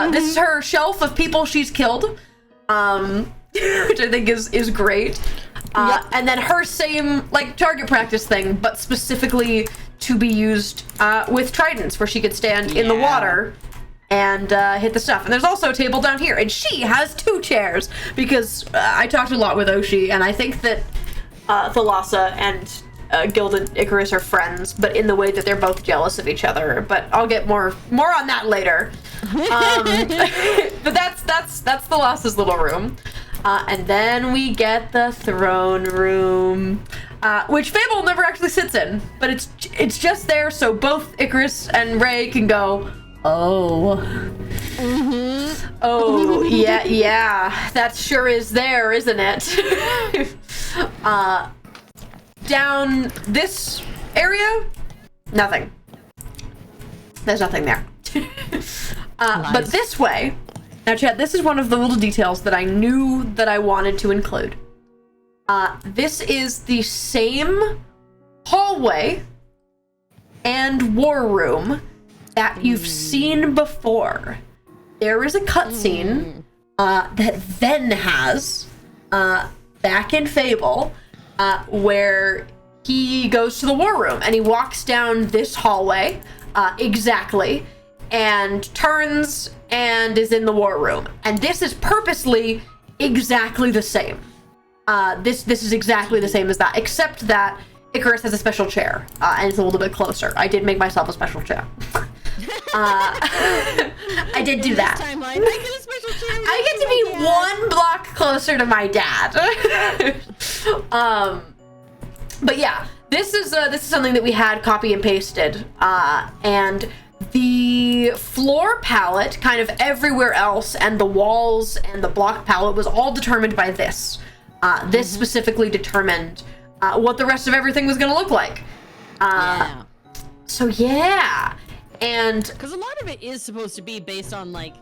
This is her shelf of people she's killed. Which I think is great. And then her same like target practice thing, but specifically to be used with tridents, where she could stand in the water and hit the stuff. And there's also a table down here, and she has 2 chairs, because I talked a lot with Oshi, and I think that Thalassa and Gilded Icarus are friends, but in the way that they're both jealous of each other. But I'll get more on that later. But that's Thalassa's little room. And then we get the throne room, which Fable never actually sits in, but it's just there so both Icarus and Ray can go, oh. Oh, yeah, that sure is there, isn't it? Down this area, nothing. There's nothing there. But this way, now Chad, this is one of the little details that I knew that I wanted to include. This is the same hallway and war room that you've seen before. There is a cutscene that Ven has back in Fable, where he goes to the war room and he walks down this hallway exactly, and turns and is in the war room. And this is purposely exactly the same. This is exactly the same as that, except that Icarus has a special chair, and it's a little bit closer. I did make myself a special chair. I did do that. Timeline, I get a special chair. I get to be 1 block closer to my dad. But yeah, this is something that we had copy and pasted, and the floor palette kind of everywhere else, and the walls and the block palette was all determined by this. This specifically determined what the rest of everything was going to look like. So yeah, and because a lot of it is supposed to be based on like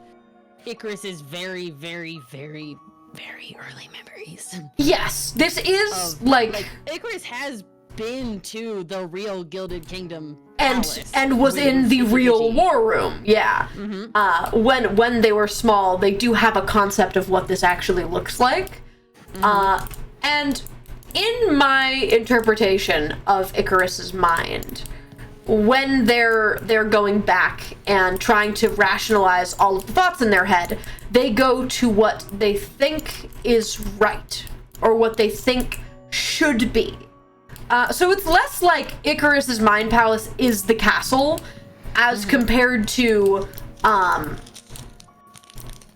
Icarus's very, very, very, very early memories. Yes, this is like Icarus has been to the real Gilded Kingdom and was in the real war room. Yeah. When they were small, they do have a concept of what this actually looks like. And in my interpretation of Icarus's mind, when they're going back and trying to rationalize all of the thoughts in their head, they go to what they think is right, or what they think should be. So it's less like Icarus's mind palace is the castle, as compared to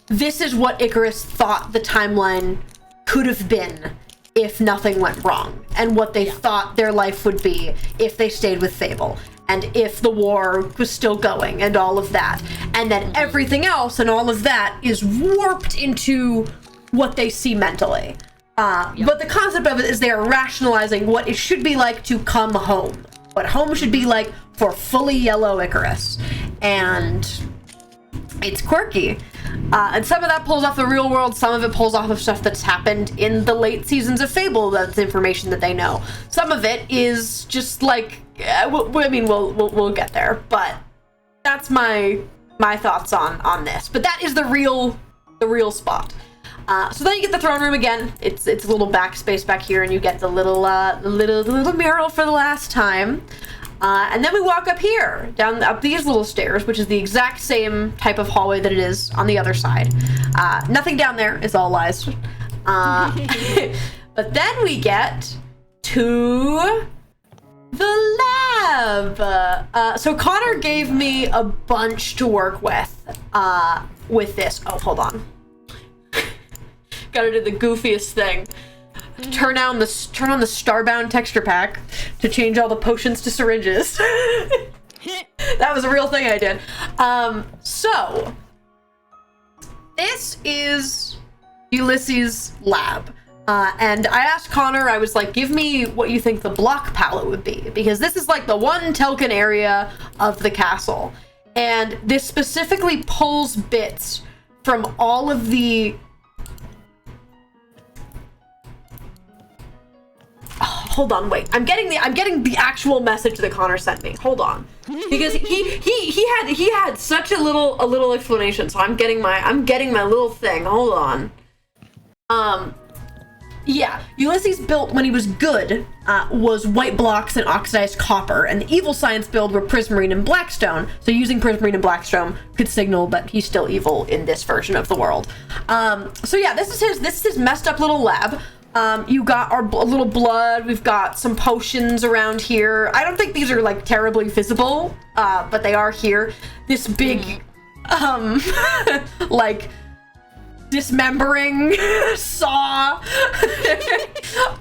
this is what Icarus thought the timeline could have been if nothing went wrong, and what they thought their life would be if they stayed with Fable, and if the war was still going, and all of that. And then everything else and all of that is warped into what they see mentally. But the concept of it is they are rationalizing what it should be like to come home. What home should be like for fully yellow Icarus. And it's quirky. And some of that pulls off the real world, some of it pulls off of stuff that's happened in the late seasons of Fable. That's information that they know. Some of it is just like, we'll get there, but that's my thoughts on this. But that is the real spot. So then you get the throne room again. It's a little backspace back here, and you get the little mural for the last time. And then we walk up here, up these little stairs, which is the exact same type of hallway that it is on the other side. Nothing down there, it's all lies. But then we get to the lab. So Connor gave me a bunch to work with this. Oh, hold on. Gotta do the goofiest thing. Turn on the Starbound texture pack to change all the potions to syringes. That was a real thing I did. So this is Ulysses' lab. And I asked Connor, I was like, give me what you think the block palette would be, because this is like the one Telkin area of the castle. And this specifically pulls bits from all of the... Oh, hold on, wait. I'm getting the actual message that Connor sent me. Hold on. Because he had such a little explanation, so I'm getting my little thing. Hold on. Yeah, Ulysses' built when he was good was white blocks and oxidized copper, and the evil science build were prismarine and blackstone. So using prismarine and blackstone could signal that he's still evil in this version of the world. So yeah, this is his messed up little lab. You got our little blood. We've got some potions around here. I don't think these are like terribly visible, but they are here. This big, like, dismembering saw.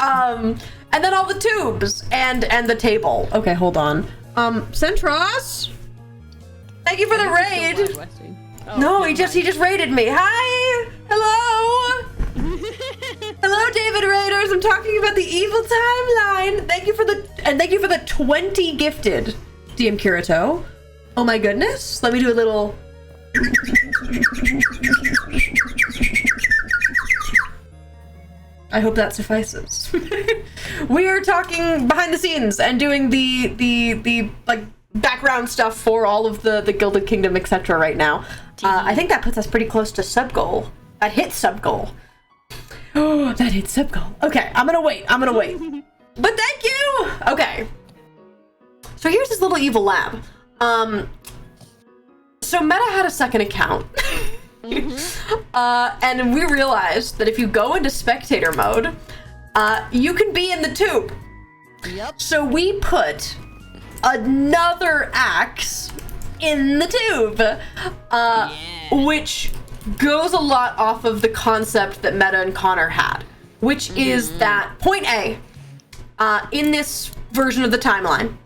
And then all the tubes and the table. Okay, hold on. Centros, thank you for the raid. No, he just raided me. Hi, hello. Hello, David Raiders. I'm talking about the evil timeline. Thank you for the 20 gifted, DM Kirito. Oh my goodness. Let me do a little. I hope that suffices. We are talking behind the scenes and doing the like background stuff for all of the Gilded Kingdom, etc. right now. I think that puts us pretty close to sub goal. That hits sub goal. Oh, that hits sub goal. Okay, I'm gonna wait. But thank you. Okay. So here's this little evil lab. So Meta had a second account. And we realized that if you go into spectator mode, you can be in the tube. Yep. So we put another axe in the tube, which goes a lot off of the concept that Meta and Connor had, which is that point A, in this version of the timeline,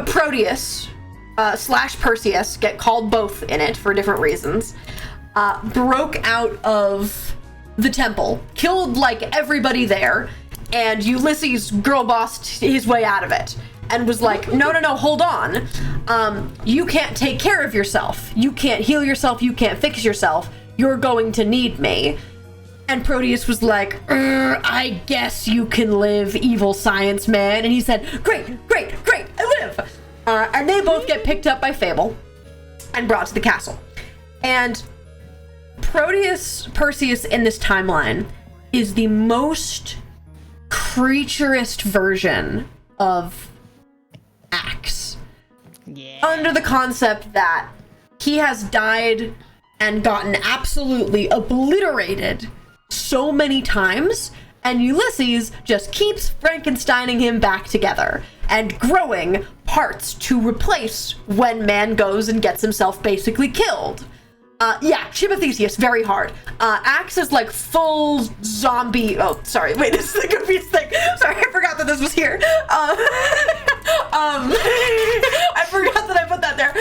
Proteus / Perseus, get called both in it for different reasons, broke out of the temple, killed like everybody there, and Ulysses girl bossed his way out of it and was like, no, hold on. You can't take care of yourself. You can't heal yourself. You can't fix yourself. You're going to need me. And Proteus was like, I guess you can live, evil science man. And he said, great, I live. And they both get picked up by Fable and brought to the castle. And Perseus in this timeline is the most creaturist version of Axe. Yeah. Under the concept that he has died and gotten absolutely obliterated so many times, and Ulysses just keeps Frankensteining him back together and growing parts to replace when man goes and gets himself basically killed. Yeah, Ship of Theseus, very hard. Axe is like full zombie. Oh, sorry. Wait, this is the goofiest thing. Sorry, I forgot that this was here. I forgot that I put that there.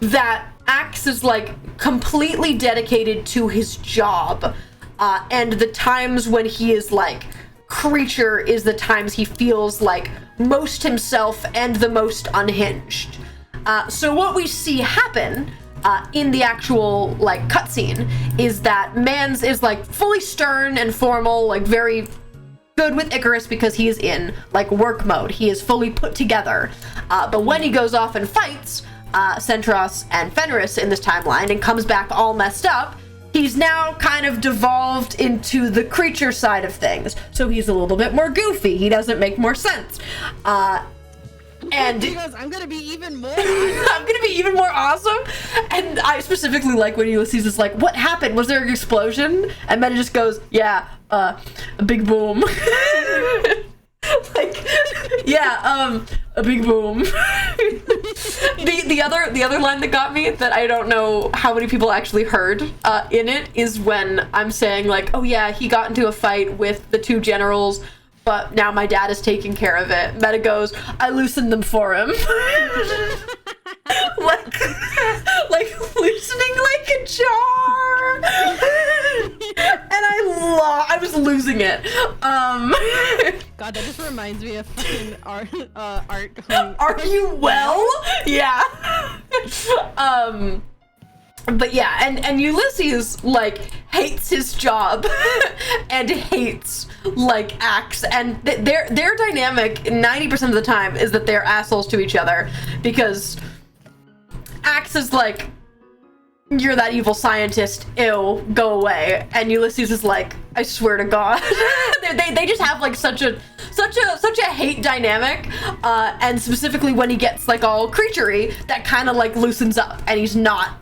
That Axe is like completely dedicated to his job. And the times when he is like creature is the times he feels like most himself and the most unhinged. So what we see happen in the actual like cutscene is that Mans is like fully stern and formal, like very good with Icarus because he is in like work mode. He is fully put together. But when he goes off and fights, Centros and Fenris in this timeline and comes back all messed up, he's now kind of devolved into the creature side of things. So he's a little bit more goofy. He doesn't make more sense. And he goes, I'm gonna be even more I'm gonna be even more awesome. And I specifically like when Ulysses is like, what happened? Was there an explosion? And Meta just goes, yeah, a big boom. Like, yeah, a big boom. the other line that got me, that I don't know how many people actually heard in it, is when I'm saying like, oh yeah, he got into a fight with the two generals, but now my dad is taking care of it. Meta goes, I loosened them for him. like loosening like a jar. And I was losing it. God, that just reminds me of fucking art going, Are you well? Yeah. But yeah, and Ulysses like hates his job and hates like Axe, and their dynamic 90% of the time is that they're assholes to each other, because Axe is like, you're that evil scientist, ew, go away. And Ulysses is like, I swear to God. they just have like such a hate dynamic, and specifically when he gets like all creaturey, that kind of like loosens up, and he's not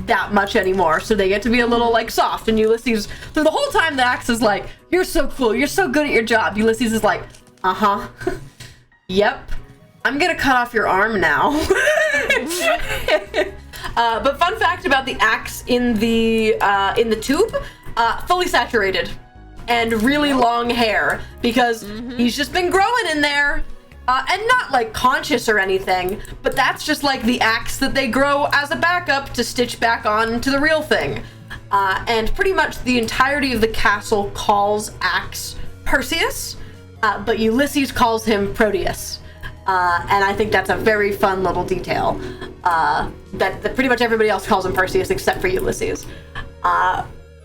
that much anymore, so they get to be a little like soft. And Ulysses, through the whole time, the Axe is like, you're so cool, you're so good at your job. Ulysses is like, uh-huh. Yep, I'm gonna cut off your arm now. But fun fact about the Axe in the tube, fully saturated and really long hair, because he's just been growing in there, and not like conscious or anything, but that's just like the Axe that they grow as a backup to stitch back on to the real thing. And pretty much the entirety of the castle calls Axe Perseus, but Ulysses calls him Proteus. And I think that's a very fun little detail, that pretty much everybody else calls him Perseus except for Ulysses,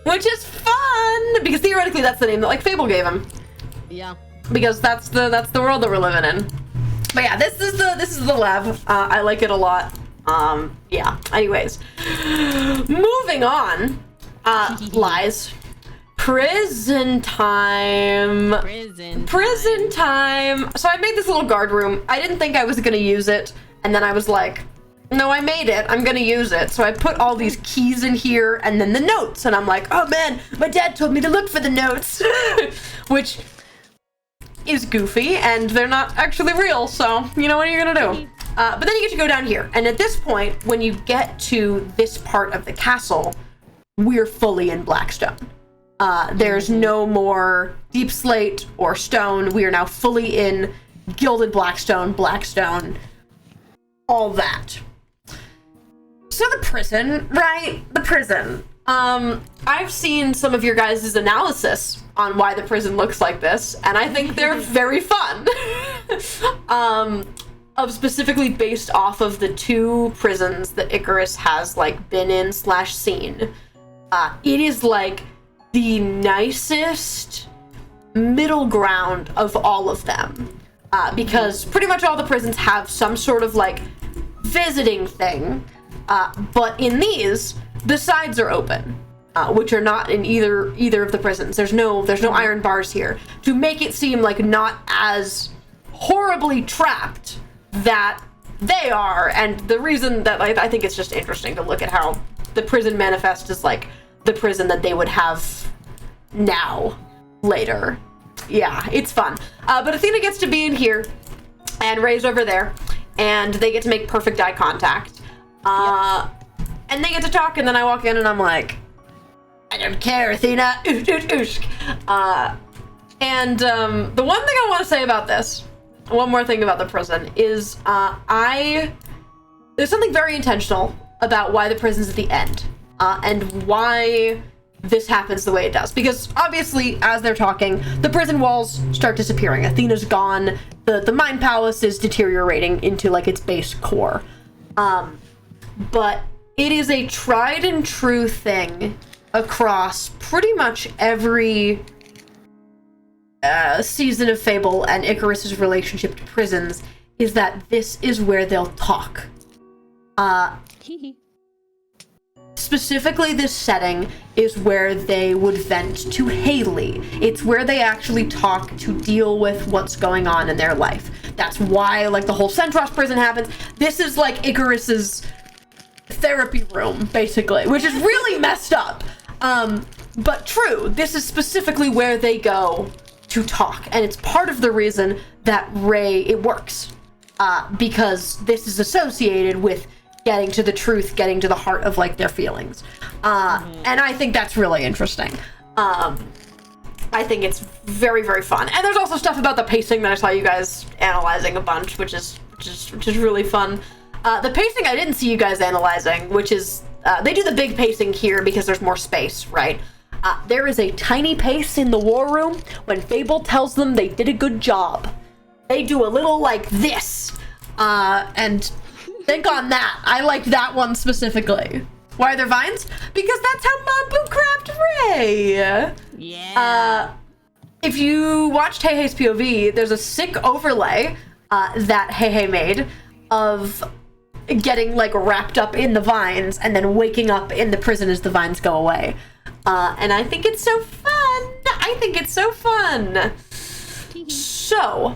which is fun, because theoretically that's the name that like Fable gave him. Yeah. Because that's the world that we're living in. But yeah, this is the lab. I like it a lot. Yeah. Anyways, moving on. Lies. Prison time. Prison time. So I made this little guard room. I didn't think I was gonna use it, and then I was like, no, I made it, I'm gonna use it. So I put all these keys in here, and then the notes, and I'm like, oh man, my dad told me to look for the notes. Which is goofy, and they're not actually real, so you know, what are you gonna do? But then you get to go down here, and at this point, when you get to this part of the castle, we're fully in Blackstone. There's no more deep slate or stone. We are now fully in Gilded Blackstone, all that. So the prison, right? The prison. I've seen some of your guys' analysis on why the prison looks like this, and I think they're very fun. Of specifically based off of the two prisons that Icarus has like been in / seen. It is like the nicest middle ground of all of them, because pretty much all the prisons have some sort of like visiting thing, but in these, the sides are open, which are not in either of the prisons. There's no iron bars here to make it seem like not as horribly trapped that they are. And the reason that I think it's just interesting to look at how the prison manifest is like the prison that they would have now later. Yeah, it's fun. But Athena gets to be in here, and Ray's over there, and they get to make perfect eye contact. And they get to talk, and then I walk in and I'm like, I don't care, Athena. And the one thing I want to say about this, one more thing about the prison, is there's something very intentional about why the prison's at the end, and why this happens the way it does. Because obviously, as they're talking, the prison walls start disappearing. Athena's gone. The Mind Palace is deteriorating into like its base core. But it is a tried and true thing across pretty much every season of Fable and Icarus's relationship to prisons, is that this is where they'll talk. Specifically, this setting is where they would vent to Haley. It's where they actually talk to deal with what's going on in their life. That's why, like, the whole Centros prison happens. This is like Icarus's therapy room, basically, which is really messed up. But true, this is specifically where they go to talk, and it's part of the reason that it works, because this is associated with getting to the truth, getting to the heart of, like, their feelings. And I think that's really interesting. I think it's very, very fun. And there's also stuff about the pacing that I saw you guys analyzing a bunch, which is really fun. The pacing I didn't see you guys analyzing, which is, they do the big pacing here because there's more space, right? There is a tiny pace in the war room when Fable tells them they did a good job. They do a little like this, and think on that. I like that one specifically. Why are there vines? Because that's how Mambu craft Ray. Yeah. If you watched Hey Hey's POV, there's a sick overlay that Hey Hey made of getting like wrapped up in the vines and then waking up in the prison as the vines go away. And I think it's so fun. So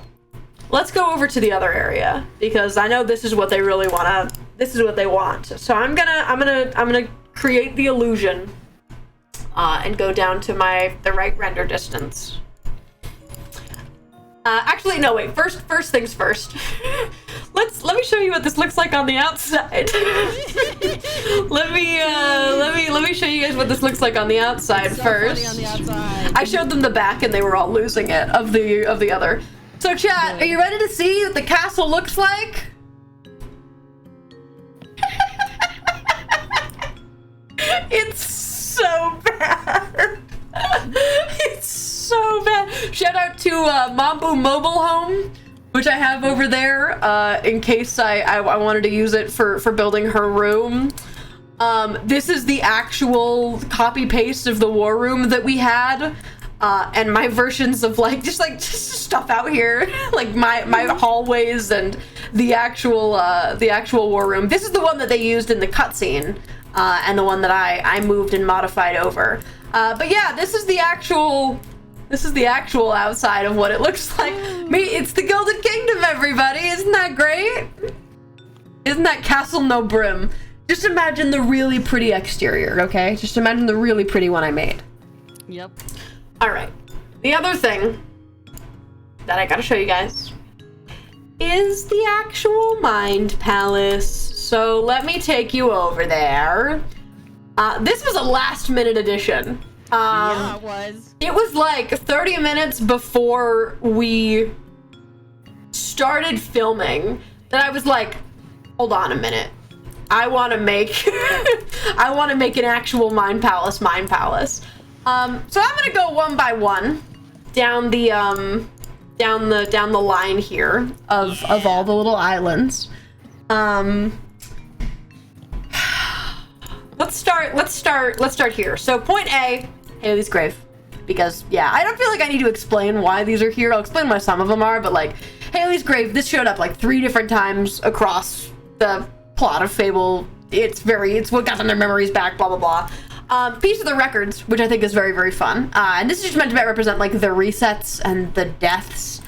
let's go over to the other area because I know this is what they really want. This is what they want. So I'm gonna create the illusion and go down to the right render distance. Actually, no, wait. First things first. Let me show you what this looks like on the outside. let me show you guys what this looks like on the outside so first. Funny on the outside. I showed them the back and they were all losing it of the other. So chat, are you ready to see what the castle looks like? It's so bad. It's so bad. Shout out to Mambu Mobile Home, which I have over there in case I wanted to use it for building her room. This is the actual copy paste of the war room that we had, and my versions of just stuff out here, like my hallways and the actual war room. This is the one that they used in the cutscene, and the one that I moved and modified over. But yeah, this is the actual outside of what it looks like. It's the Gilded Kingdom, everybody. Isn't that great? Isn't that castle no brim? Just imagine the really pretty exterior, okay? Just imagine the really pretty one I made. Yep. All right. The other thing that I gotta show you guys is the actual Mind Palace. So let me take you over there. This was a last-minute addition. Yeah, it was. It was like 30 minutes before we started filming that I was like, hold on a minute. I want to make an actual Mind Palace. So I'm gonna go one by one down the line here of all the little islands. Let's start here. So point A, Haley's grave. Because yeah, I don't feel like I need to explain why these are here. I'll explain why some of them are, but like Haley's grave, this showed up like 3 different times across the plot of Fable. It's what got them their memories back, blah blah blah. Piece of the records, which I think is very, very fun. And this is just meant to represent like the resets and the deaths.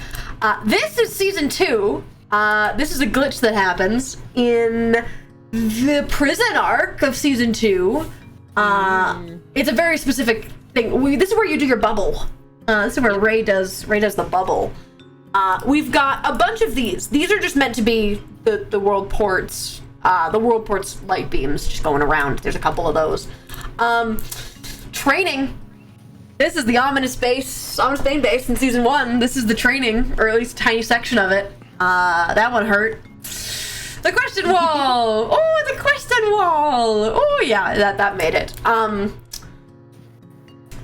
This is season 2. This is a glitch that happens in the prison arc of season 2. It's a very specific thing. This is where you do your bubble. This is where Ray does the bubble. We've got a bunch of these. These are just meant to be the world ports. The world ports light beams just going around. There's a couple of those. Training. This is the ominous Bane base in season 1. This is the training, or at least a tiny section of it. That one hurt. The question wall. Oh, the question wall. Oh yeah, that made it.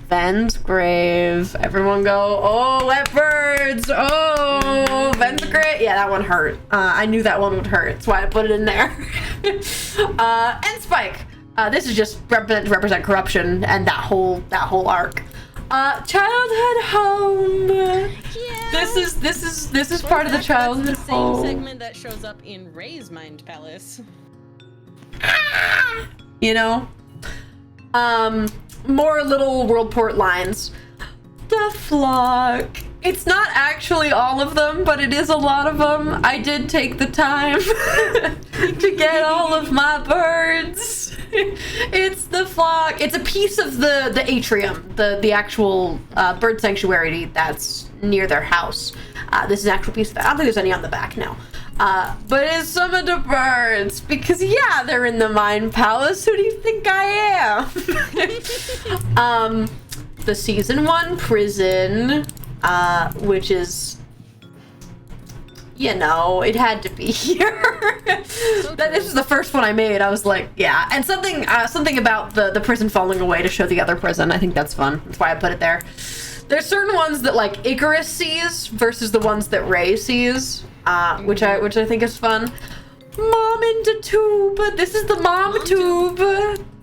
Ven's grave. Everyone go, oh, leopards. Oh, Ven's grave. Yeah, that one hurt. I knew that one would hurt. That's why I put it in there. And Spike. This is just to represent corruption and that whole arc. Childhood home. Yeah. This is part of the childhood that's the same home. segment that shows up in Ray's Mind Palace. You know? More little world port lines. The flock. It's not actually all of them, but it is a lot of them. I did take the time to get all of my birds. It's the flock. It's a piece of the atrium, the actual bird sanctuary that's near their house. This is an actual piece of it. I don't think there's any on the back now. But it's some of the birds, because yeah, they're in the Mind Palace. Who do you think I am? The season 1 prison, which is, you know, it had to be here. This is the first one I made. I was like, yeah. And something about the prison falling away to show the other prison. I think that's fun. That's why I put it there. There's certain ones that like Icarus sees versus the ones that Ray sees, which I think is fun. Mom in the tube. This is the mom tube.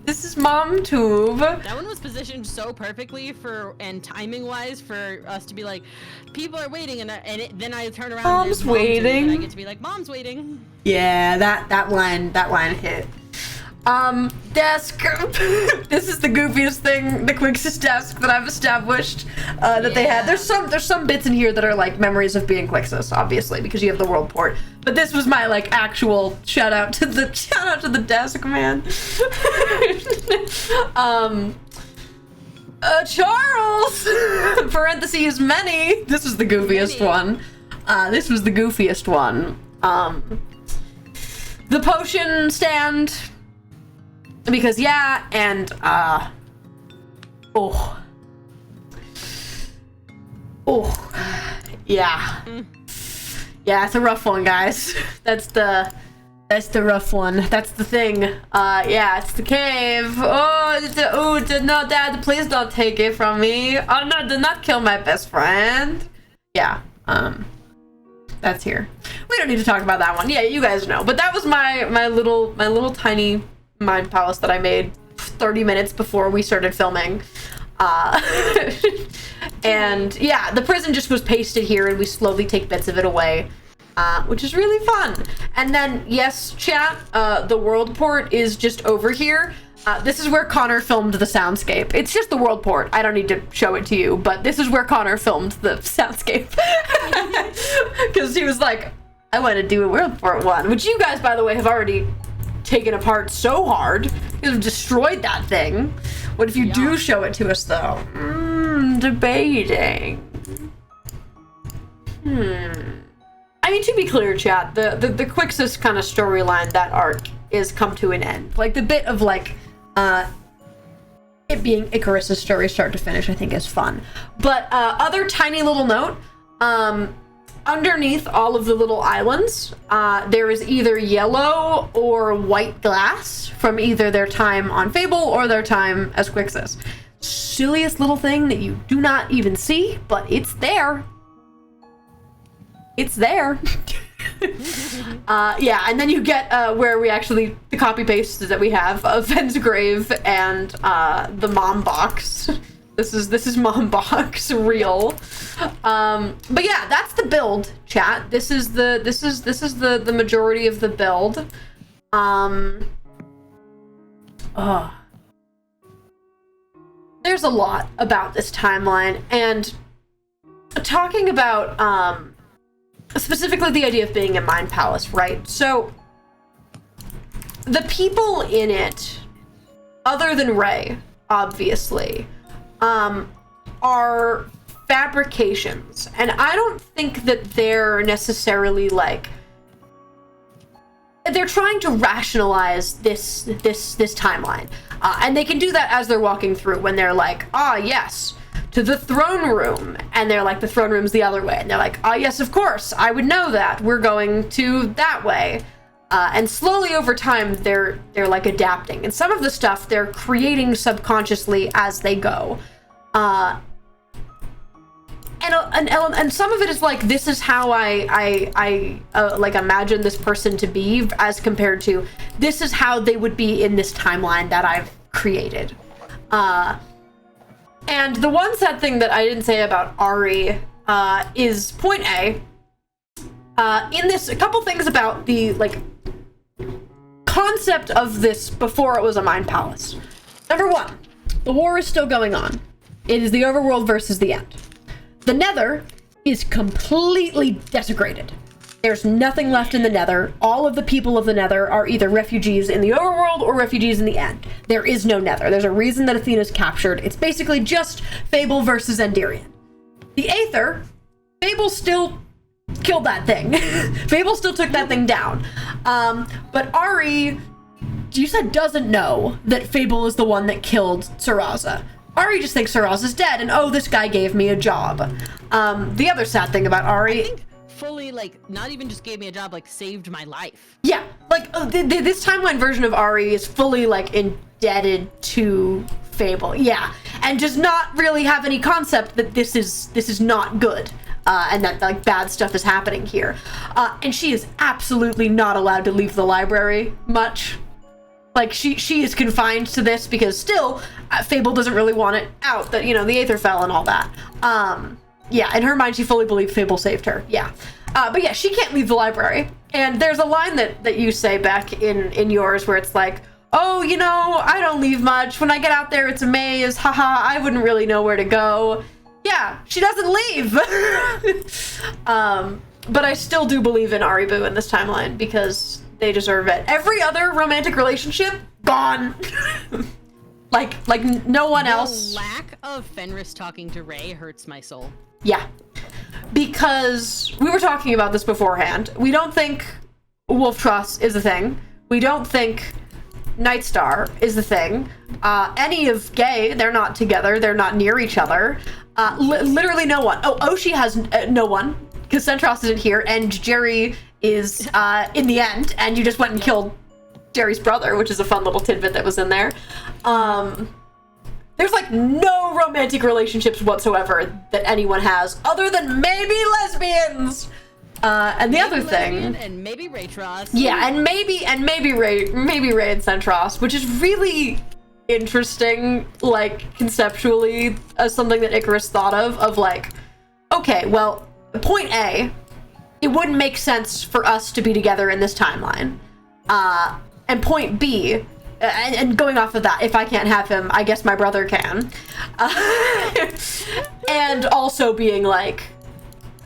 This is mom tube. That one was positioned so perfectly and timing wise for us to be like, people are waiting, then I turn around. Mom's waiting. And I get to be like, mom's waiting. Yeah, that line hit. Desk. This is the goofiest thing, the quickest desk that I've established that they had. There's some bits in here that are like memories of being Quixus, obviously, because you have the world port. But this was my like actual shout out to the desk, man. Charles. Parentheses many. This was the goofiest one. This was the goofiest one. The potion stand. Because yeah, and yeah. Yeah, it's a rough one, guys. That's the rough one. That's the thing. Yeah, it's the cave. No, Dad, please don't take it from me. Oh no, do not kill my best friend. Yeah, that's here. We don't need to talk about that one. Yeah, you guys know. But that was my little tiny Mind Palace that I made 30 minutes before we started filming. And yeah, the prison just was pasted here and we slowly take bits of it away, which is really fun. And then yes, chat, the world port is just over here. This is where Connor filmed the soundscape. It's just the world port. I don't need to show it to you, but this is where Connor filmed the soundscape. Because he was like, I want to do a world port one, which you guys, by the way, have already taken apart so hard. You have destroyed that thing. What if you do show it to us, though? Debating. I mean, to be clear, chat, the Quixus kind of storyline, that arc, is come to an end. Like, the bit of, like, it being Icarus' story start to finish, I think is fun. But, other tiny little note, underneath all of the little islands, there is either yellow or white glass from either their time on Fable or their time as Quixus. Silliest little thing that you do not even see, but it's there. It's there. Yeah, and then you get where we actually, the copy pastes that we have of Ven's grave and the mom box. This is mom box real. But yeah, that's the build, chat. This is the majority of the build. There's a lot about this timeline, and talking about specifically the idea of being a Mind Palace, right? So the people in it, other than Ray, obviously, are fabrications, and I don't think that they're necessarily like, they're trying to rationalize this timeline, and they can do that as they're walking through, when they're like, yes, to the throne room, and they're like, the throne room's the other way, and they're like, yes, of course, I would know that, we're going to that way. And slowly over time, they're like adapting, and some of the stuff they're creating subconsciously as they go, and some of it is like, this is how I like imagine this person to be, as compared to this is how they would be in this timeline that I've created. And the one sad thing that I didn't say about Ari is point A. In this, a couple things about the like concept of this before it was a mind palace. Number one, the war is still going on. It is the overworld versus the end. The Nether is completely desecrated. There's nothing left in the Nether. All of the people of the Nether are either refugees in the overworld or refugees in the end. There is no Nether. There's a reason that Athena's captured. It's basically just Fable versus Endirion. The Aether, Fable still killed that thing. Fable still took that thing down. But Ari, you said doesn't know that Fable is the one that killed Saraza. Ari just thinks Saraza's dead and, oh, this guy gave me a job. The other sad thing about Ari... fully, like, not even just gave me a job, like, saved my life. Yeah, like, this timeline version of Ari is fully, like, indebted to Fable. Yeah, and does not really have any concept that this is not good, and that, like, bad stuff is happening here. And she is absolutely not allowed to leave the library much. Like, she is confined to this because still, Fable doesn't really want it out, that, you know, the Aether fell and all that. Yeah, in her mind, she fully believed Fable saved her. Yeah. But yeah, she can't leave the library. And there's a line that you say back in yours where it's like, oh, you know, I don't leave much. When I get out there, it's a maze. Haha, I wouldn't really know where to go. Yeah, she doesn't leave. But I still do believe in Aribu in this timeline because they deserve it. Every other romantic relationship, gone. like no one else. The lack of Fenris talking to Ray hurts my soul. Yeah, because we were talking about this beforehand. We don't think Wolf Truss is a thing. We don't think Nightstar is a thing. Any of Gay, they're not together. They're not near each other. Literally no one. Oh, Oshi has no one, because Centros isn't here, and Jerry is in the end, and you just went and killed Jerry's brother, which is a fun little tidbit that was in there. There's like no romantic relationships whatsoever that anyone has, other than maybe lesbians. And the other thing, and maybe Ray Tross. Yeah, and maybe Ray and Centros, which is really interesting, like conceptually, as something that Icarus thought of like, okay, well, point A, it wouldn't make sense for us to be together in this timeline. And point B, and going off of that, if I can't have him, I guess my brother can. And also being like,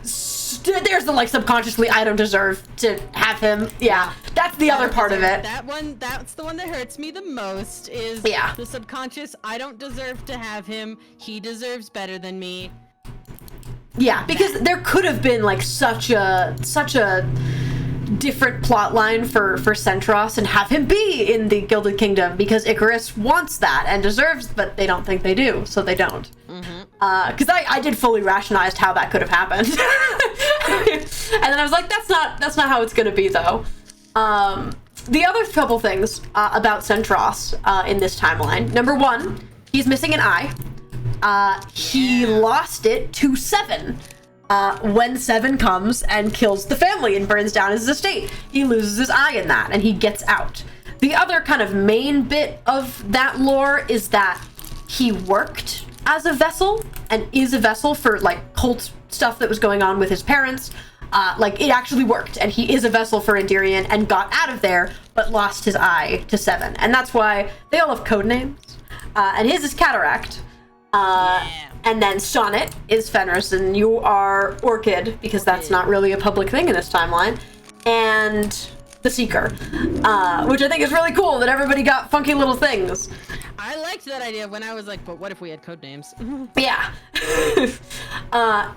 there's the like subconsciously, I don't deserve to have him. Yeah, that's the other part of it. That's the one that hurts me the most, is the subconscious, I don't deserve to have him. He deserves better than me. Yeah, because there could have been like such a different plot line for Centros and have him be in the Gilded Kingdom because Icarus wants that and deserves, but they don't think they do, so they don't. Because I did fully rationalize how that could have happened. And then I was like, that's not how it's gonna be though. The other couple things about Centros in this timeline. Number one, he's missing an eye. He lost it to Seven. When Seven comes and kills the family and burns down his estate, he loses his eye in that and he gets out. The other kind of main bit of that lore is that he worked as a vessel and is a vessel for like cult stuff that was going on with his parents. Like it actually worked and he is a vessel for Endirion and got out of there but lost his eye to Seven, and that's why they all have code names. And his is Cataract. And then Sonnet is Fenris, and you are Orchid, because that's not really a public thing in this timeline. And the Seeker, which I think is really cool that everybody got funky little things. I liked that idea when I was like, but what if we had code names? Yeah.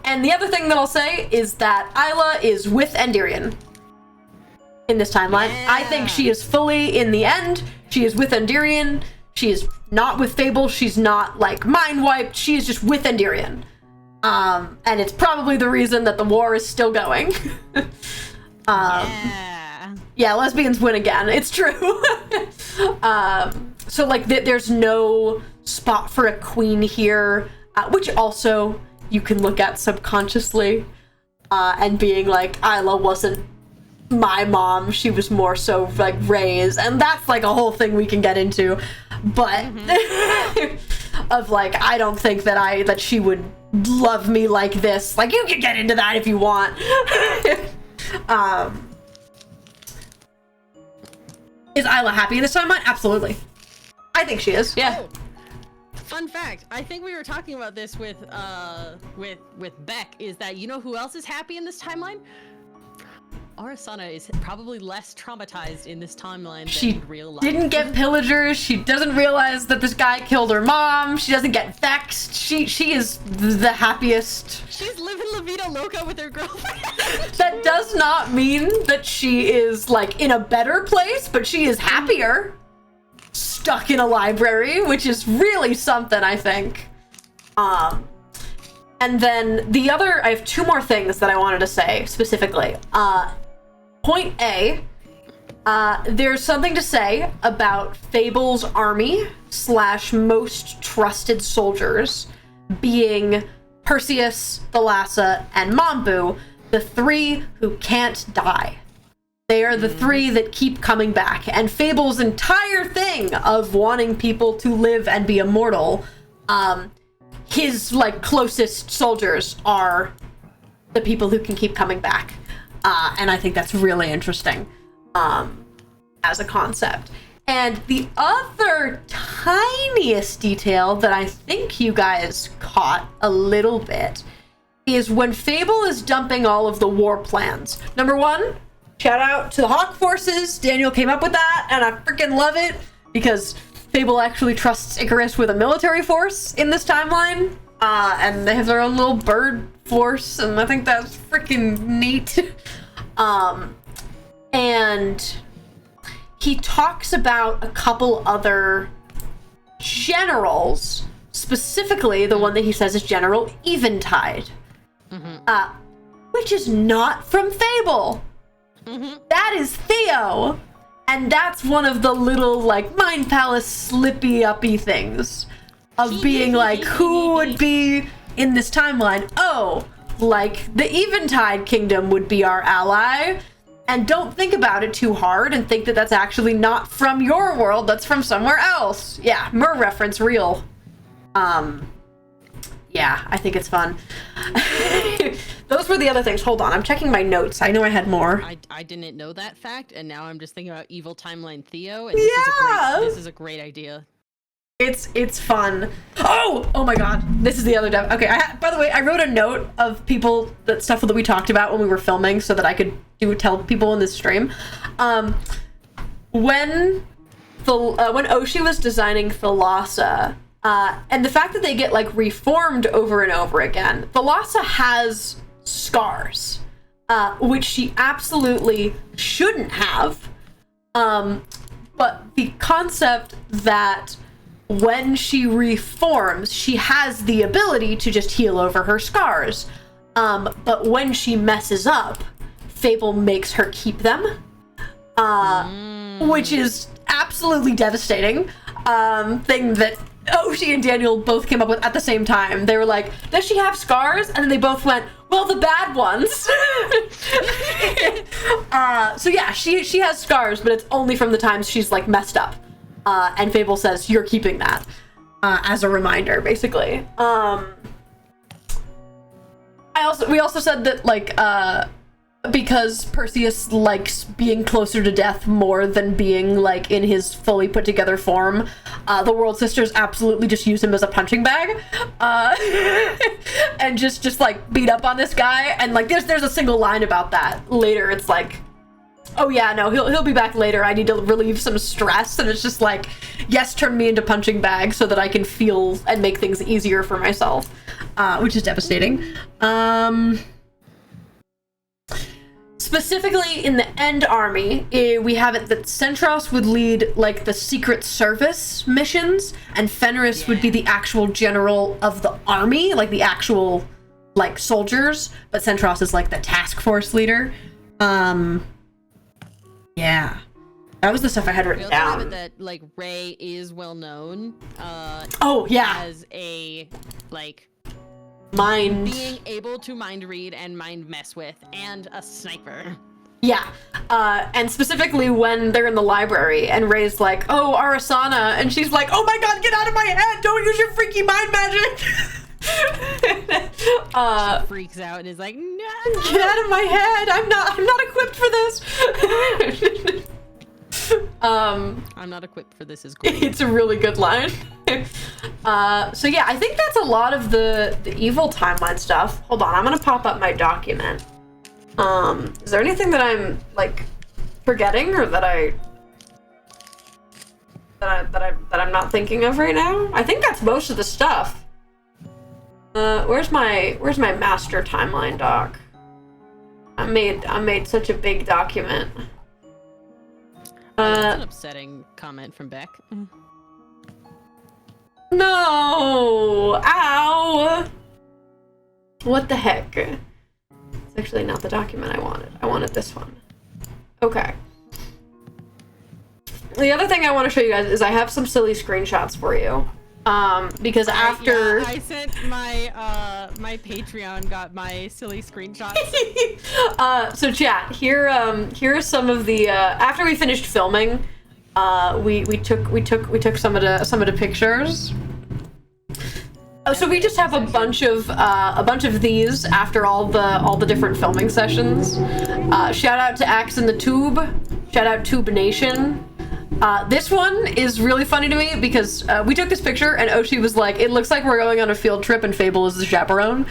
And the other thing that I'll say is that Isla is with Endirion in this timeline. Yeah. I think she is fully in the end. She is with Endirion. She is not with Fable. She's not like mind wiped. She is just with Endirion. And it's probably the reason that the war is still going. Yeah, lesbians win again. It's true. So like there's no spot for a queen here, which also you can look at subconsciously and being like, Isla wasn't my mom, she was more so like Ray's, and that's like a whole thing we can get into. But of like, I don't think that she would love me like this. Like, you can get into that if you want. Is Isla happy in this timeline? Absolutely. I think she is. Yeah. Oh, fun fact, I think we were talking about this with Beck, is that you know who else is happy in this timeline? Arasana is probably less traumatized in this timeline than in real life. She didn't get pillagers. She doesn't realize that this guy killed her mom. She doesn't get vexed. She is the happiest. She's living La Vida Loca with her girlfriend. That does not mean that she is like in a better place, but she is happier. Stuck in a library, which is really something, I think. And then I have two more things that I wanted to say specifically. Point A, there's something to say about Fable's army / most trusted soldiers being Perseus, Thalassa, and Mambu, the three who can't die. They are the three that keep coming back. And Fable's entire thing of wanting people to live and be immortal, his like closest soldiers are the people who can keep coming back. And I think that's really interesting as a concept. And the other tiniest detail that I think you guys caught a little bit is when Fable is dumping all of the war plans. Number one, shout out to the Hawk Forces. Daniel came up with that, and I freaking love it because Fable actually trusts Icarus with a military force in this timeline. And they have their own little bird force, and I think that's freaking neat. And he talks about a couple other generals, specifically the one that he says is General Eventide, which is not from Fable. That is Theo, and that's one of the little like Mind Palace slippy uppy things of being like, who would be in this timeline? Oh, like the Eventide Kingdom would be our ally. And don't think about it too hard and think that that's actually not from your world, that's from somewhere else. Yeah, Mer reference real. Yeah, I think it's fun. Those were the other things. Hold on, I'm checking my notes. I know I had more. I didn't know that fact, and now I'm just thinking about Evil Timeline Theo, and this is a great idea. It's fun. Oh my god, this is the other dev. Okay, by the way, I wrote a note of stuff that we talked about when we were filming so that I could tell people in this stream. When Oshi was designing Thalassa, and the fact that they get like reformed over and over again, Thalassa has scars, which she absolutely shouldn't have. But the concept that when she reforms, she has the ability to just heal over her scars. But when she messes up, Fable makes her keep them, which is absolutely devastating. Thing that Oshi and Daniel both came up with at the same time. They were like, does she have scars? And then they both went, well, the bad ones. So yeah, she has scars, but it's only from the times she's like messed up. And Fable says, you're keeping that as a reminder, basically. We also said that, like, because Perseus likes being closer to death more than being, like, in his fully put together form, the World Sisters absolutely just use him as a punching bag. And just, like, beat up on this guy. And, like, there's a single line about that. Later, it's like, oh yeah, no, he'll be back later. I need to relieve some stress. And it's just like, yes, turn me into punching bag so that I can feel and make things easier for myself, which is devastating. Specifically in the End Army, we have it that Centros would lead like the Secret Service missions, and Fenris would be the actual general of the army, like the actual like soldiers, but Centros is like the task force leader. Yeah, that was the stuff I had written down. That like Ray is well known. As a like mind being able to mind read and mind mess with, and a sniper. Yeah, and specifically when they're in the library and Ray's like, "Oh, Arasana," and she's like, "Oh my God, get out of my head! Don't use your freaky mind magic!" She freaks out and is like, no, get out of my head! I'm not equipped for this. I'm not equipped for this is cool. It's a really good line. So yeah, I think that's a lot of the evil timeline stuff. Hold on, I'm gonna pop up my document. Is there anything that I'm like forgetting or that I'm not thinking of right now? I think that's most of the stuff. Where's my master timeline doc? I made such a big document. That's an upsetting comment from Beck. No! Ow! What the heck? It's actually not the document I wanted. I wanted this one. Okay. The other thing I want to show you guys is I have some silly screenshots for you. Because after... Yeah, I sent my, my Patreon got my silly screenshots. So chat, here are some of the, after we finished filming, we took some of the pictures. Oh, so we just have a bunch of these after all the different filming sessions. Shout out to Axe in the Tube. Shout out Tube Nation. This one is really funny to me because we took this picture and Oshi was like, it looks like we're going on a field trip and Fable is the chaperone.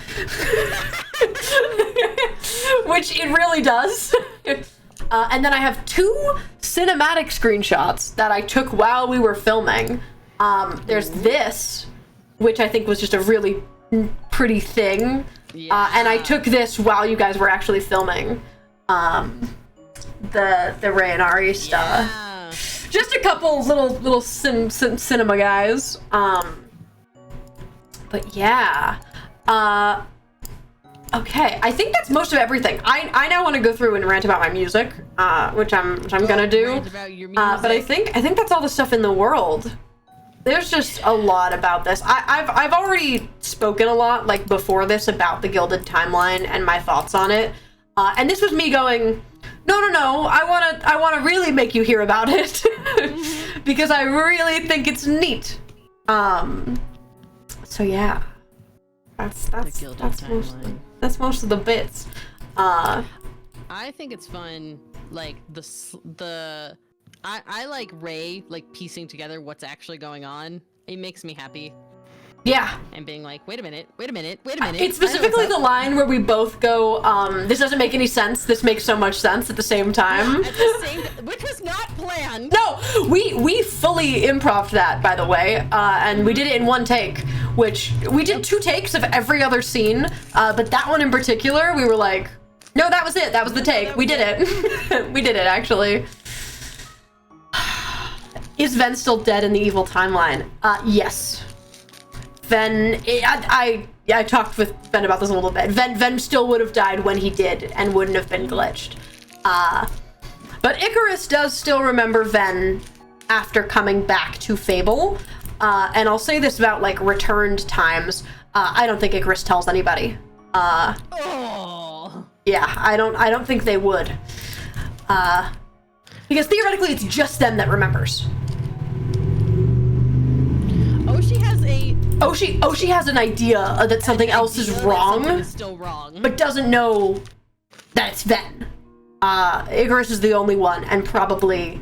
Which it really does. And then I have 2 cinematic screenshots that I took while we were filming. There's this, which I think was just a really pretty thing. Yeah. And I took this while you guys were actually filming the Ray and Ari stuff. Yeah. Just a couple little cinema guys. But yeah. Okay, I think that's most of everything. I now want to go through and rant about my music, which I'm gonna do. Rant about your music. But I think that's all the stuff in the world. There's just a lot about this. I've already spoken a lot, like, before this about the Gilded Timeline and my thoughts on it. And this was me going, no, I wanna really make you hear about it. Because I really think it's neat. So yeah. That's most of the bits. I think it's fun, like, I like Ray, like, piecing together what's actually going on. It makes me happy. Yeah. And being like, wait a minute. It's specifically the line where we both go, this doesn't make any sense, this makes so much sense at the same time. Which was not planned. No, we fully improv'd that, by the way, and we did it in one take, which we did 2 takes of every other scene, but that one in particular, we were like, no, that was it, that was the take, we did it. We did it, actually. Is Ven still dead in the evil timeline? Yes. Ven, I talked with Ven about this a little bit. Ven still would have died when he did and wouldn't have been glitched. But Icarus does still remember Ven after coming back to Fable. And I'll say this about, like, returned times. I don't think Icarus tells anybody. Oh. Yeah, I don't think they would. Because theoretically it's just them that remembers. Oshi has an idea that something else is wrong, still wrong, but doesn't know that it's Ven. Icarus is the only one, and probably,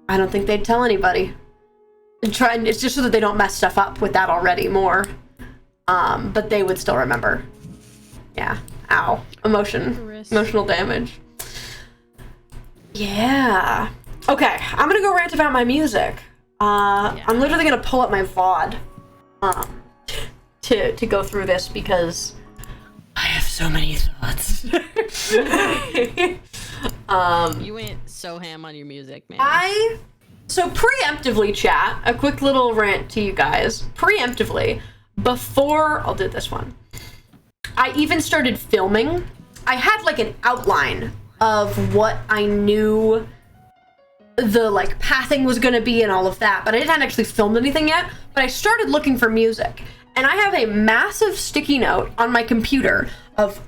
I don't think they'd tell anybody. It's just so that they don't mess stuff up with that already more. But they would still remember. Yeah. Ow. Emotional damage. Yeah. Okay, I'm gonna go rant about my music. I'm literally gonna pull up my VOD. To go through this because I have so many thoughts. You went so ham on your music, man. So preemptively, chat, a quick little rant to you guys. Preemptively, before I'll do this one, I even started filming, I had like an outline of what I knew the like pathing was gonna be and all of that, but I didn't actually film anything yet. But I started looking for music, and I have a massive sticky note on my computer of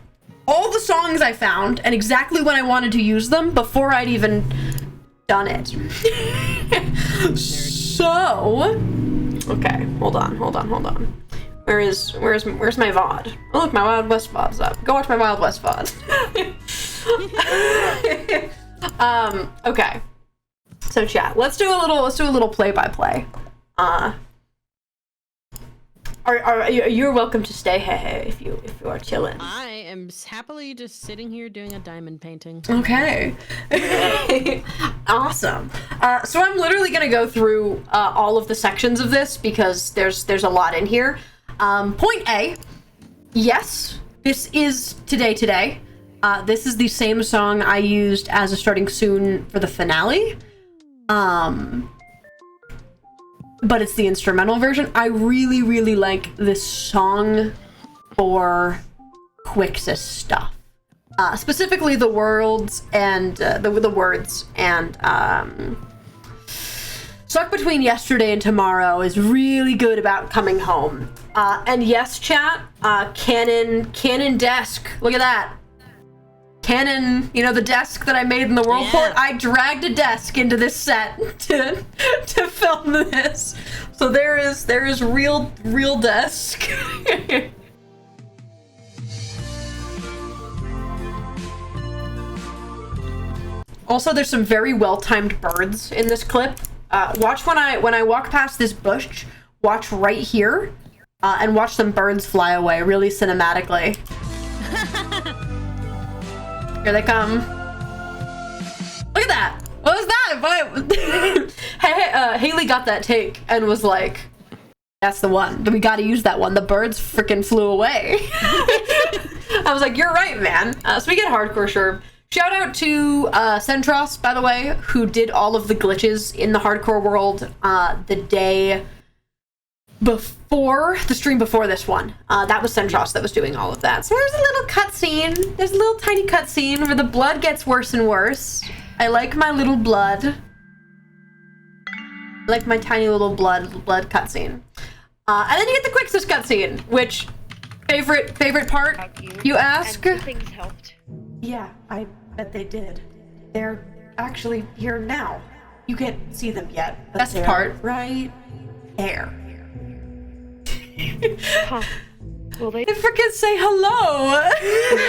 all the songs I found and exactly when I wanted to use them before I'd even done it. So, okay, hold on. Where's my VOD? Oh look, my Wild West VOD's up. Go watch my Wild West VOD. Okay. chat, let's do a little play-by-play. You're welcome to stay, hey, if you are chilling. I am happily just sitting here doing a diamond painting. Okay. Awesome. So I'm literally gonna go through all of the sections of this because there's a lot in here. Point A, yes, this is Today. This is the same song I used as a starting soon for the finale. But it's the instrumental version. I really, really like this song for Quix's stuff. Specifically the words and the words and Stuck Between Yesterday and Tomorrow is really good about coming home. And yes, chat, canon desk. Look at that. Canon, you know, the desk that I made in the world port, I dragged a desk into this set to film this. So there is real desk. Also, there's some very well-timed birds in this clip. Watch when I walk past this bush, watch right here, and watch some birds fly away really cinematically. Here they come. Look at that. What was that? Haley got that take and was like, that's the one. We gotta use that one. The birds freaking flew away. I was like, you're right, man. So we get hardcore sure. Shout out to Centros, by the way, who did all of the glitches in the hardcore world the day before the stream before this one. That was Centros that was doing all of that. So there's a little cutscene. There's a little tiny cutscene where the blood gets worse and worse. I like my little blood. I like my tiny little blood cutscene. And then you get the Quix's cutscene, which favorite part, you ask? And things helped. Yeah, I bet they did. They're actually here now. You can't see them yet. Best part, right there. Huh. Well, they freaking say hello.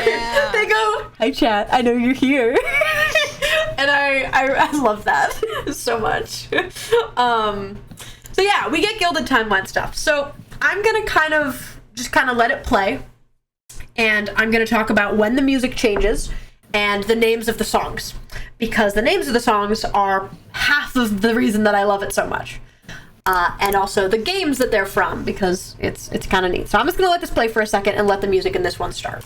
Yeah. They go, hi chat, I know you're here. And I love that so much. So yeah, we get Gilded Timeline stuff. So I'm gonna kind of let it play. And I'm gonna talk about when the music changes and the names of the songs. Because the names of the songs are half of the reason that I love it so much. And also the games that they're from, because it's kind of neat. So I'm just gonna let this play for a second and let the music in this one start.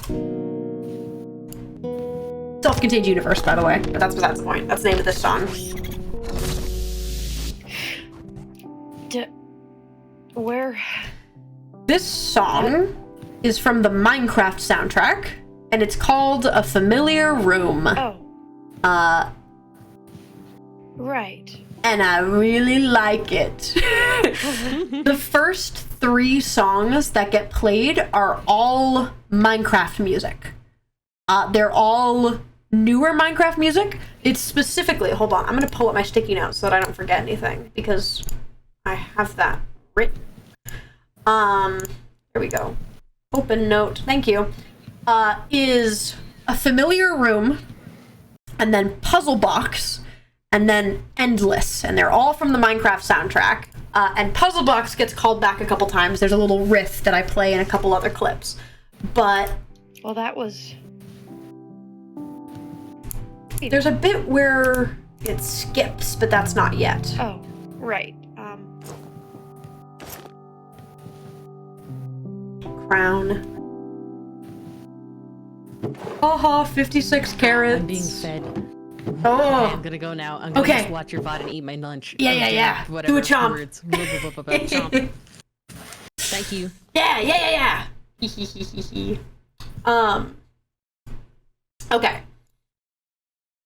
Self-contained universe, by the way, but that's besides the point. That's the name of this song. Where? This song is from the Minecraft soundtrack, and it's called A Familiar Room. Oh. Right. And I really like it. The first 3 songs that get played are all Minecraft music. They're all newer Minecraft music. It's specifically, hold on, I'm gonna pull up my sticky notes so that I don't forget anything, because I have that written. Here we go. Open note, thank you. Is A Familiar Room, and then Puzzle Box, and then Endless, and they're all from the Minecraft soundtrack. And Puzzle Box gets called back a couple times. There's a little riff that I play in a couple other clips. But well, that was... there's a bit where it skips, but that's not yet. Oh, right. Crown. Haha, 56 carrots. I'm being fed. Oh. Okay, I'm gonna go now. I'm gonna just watch your VOD and eat my lunch. Yeah. Whatever. Do a chomp. Words. Chomp. Thank you. Yeah. Okay.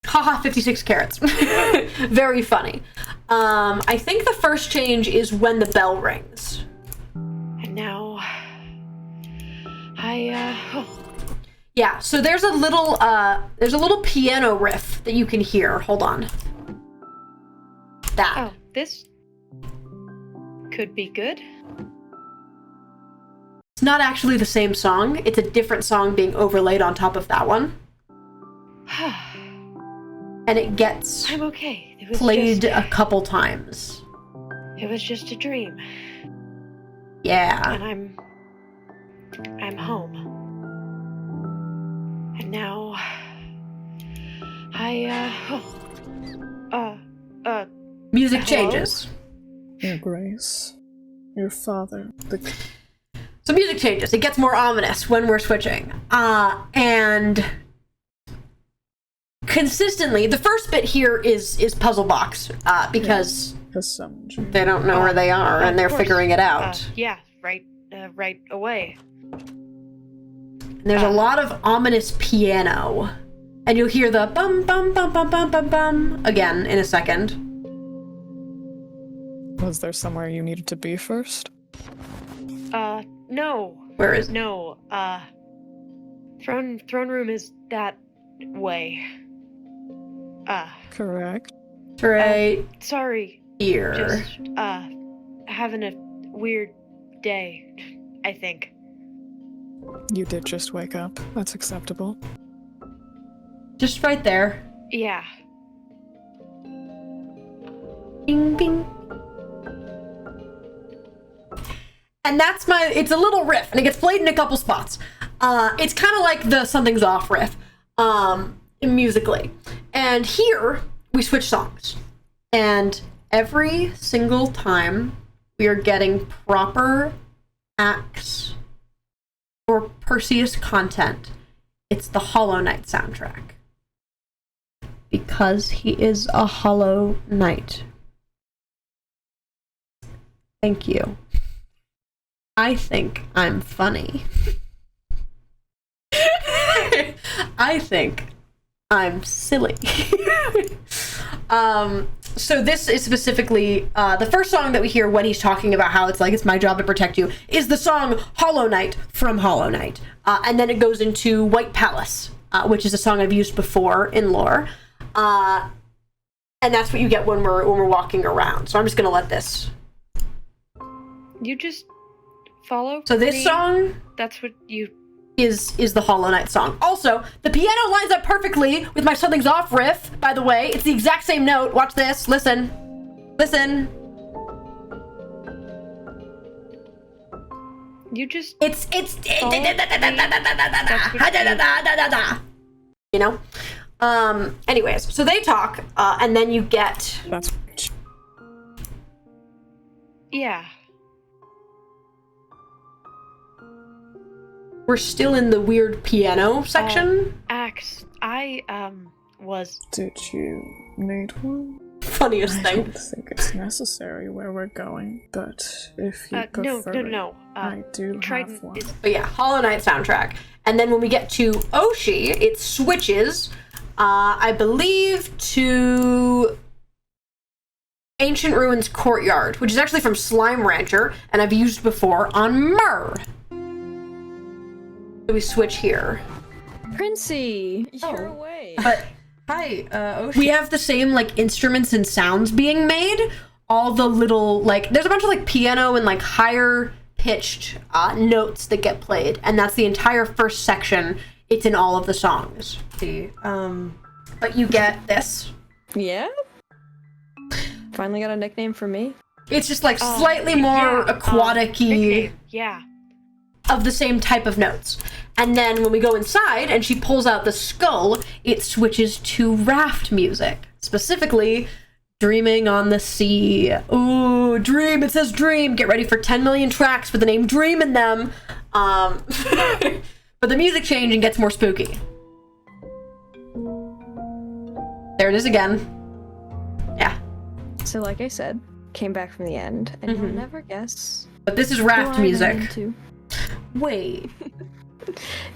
Haha, 56 carrots. Very funny. I think the first change is when the bell rings. And now... Yeah, so there's a little piano riff that you can hear. Hold on. That. Oh, this could be good. It's not actually the same song. It's a different song being overlaid on top of that one. and it gets I'm okay. It was played just, a couple times. It was just a dream. Yeah. And I'm home. And now Music hello? changes. Your Grace, your father, So music changes. It gets more ominous when we're switching. And consistently, the first bit here is puzzle box, because they don't know where they are and they're course. figuring it out. Yeah, right away. And there's a lot of ominous piano. And you'll hear the bum bum bum bum bum bum bum again in a second. Was there somewhere you needed to be first? No. Where is No, throne room is that way. Correct. right Sorry. here? Just, having a weird day, I think. You did just wake up. That's acceptable. Just right there. Yeah. Bing bing. And that's it's a little riff, and it gets played in a couple spots. It's kind of like the Something's Off riff, musically. And here, we switch songs. And every single time, we are getting proper Axe or Perseus content. It's the Hollow Knight soundtrack. Because he is a Hollow Knight. Thank you. I think I'm funny. I think I'm silly. So this is specifically the first song that we hear when he's talking about how it's like it's my job to protect you is the song Hollow Knight from Hollow Knight. And then it goes into White Palace, which is a song I've used before in lore. And that's what you get when we're walking around. So I'm just gonna let this. You just follow. So this me. song That's what you. is the Hollow Knight song. Also, the piano lines up perfectly with my Something's Off riff, by the way. It's the exact same note. Watch this. Listen. Listen. You just. It's you know? Anyways, so they talk, and then you get That's Yeah. we're still in the weird piano section. Axe. I was. Did you need one? Funniest I thing. don't think it's necessary where we're going, but if you prefer No. I do Trident have one. is. But yeah, Hollow Knight soundtrack. And then when we get to Oshi, it switches, I believe, to Ancient Ruins Courtyard, which is actually from Slime Rancher, and I've used before on Myrrh. So we switch here. Princey, you're Oh. away. But Hi, Oshi. we have the same like instruments and sounds being made. All the little like there's a bunch of like piano and like higher pitched notes that get played, and that's the entire first section. It's in all of the songs. See, but you get this. Yeah? Finally got a nickname for me? It's just like slightly more aquatic-y Nickname. Yeah. of the same type of notes. And then when we go inside and she pulls out the skull, it switches to raft music. Specifically, Dreaming on the Sea. Ooh, Dream, it says Dream. Get ready for 10 million tracks with the name Dream in them. But the music changes and gets more spooky. There it is again. Yeah. So like I said, came back from the end, and you'll never guess But this is who raft I music. ran into. Wait.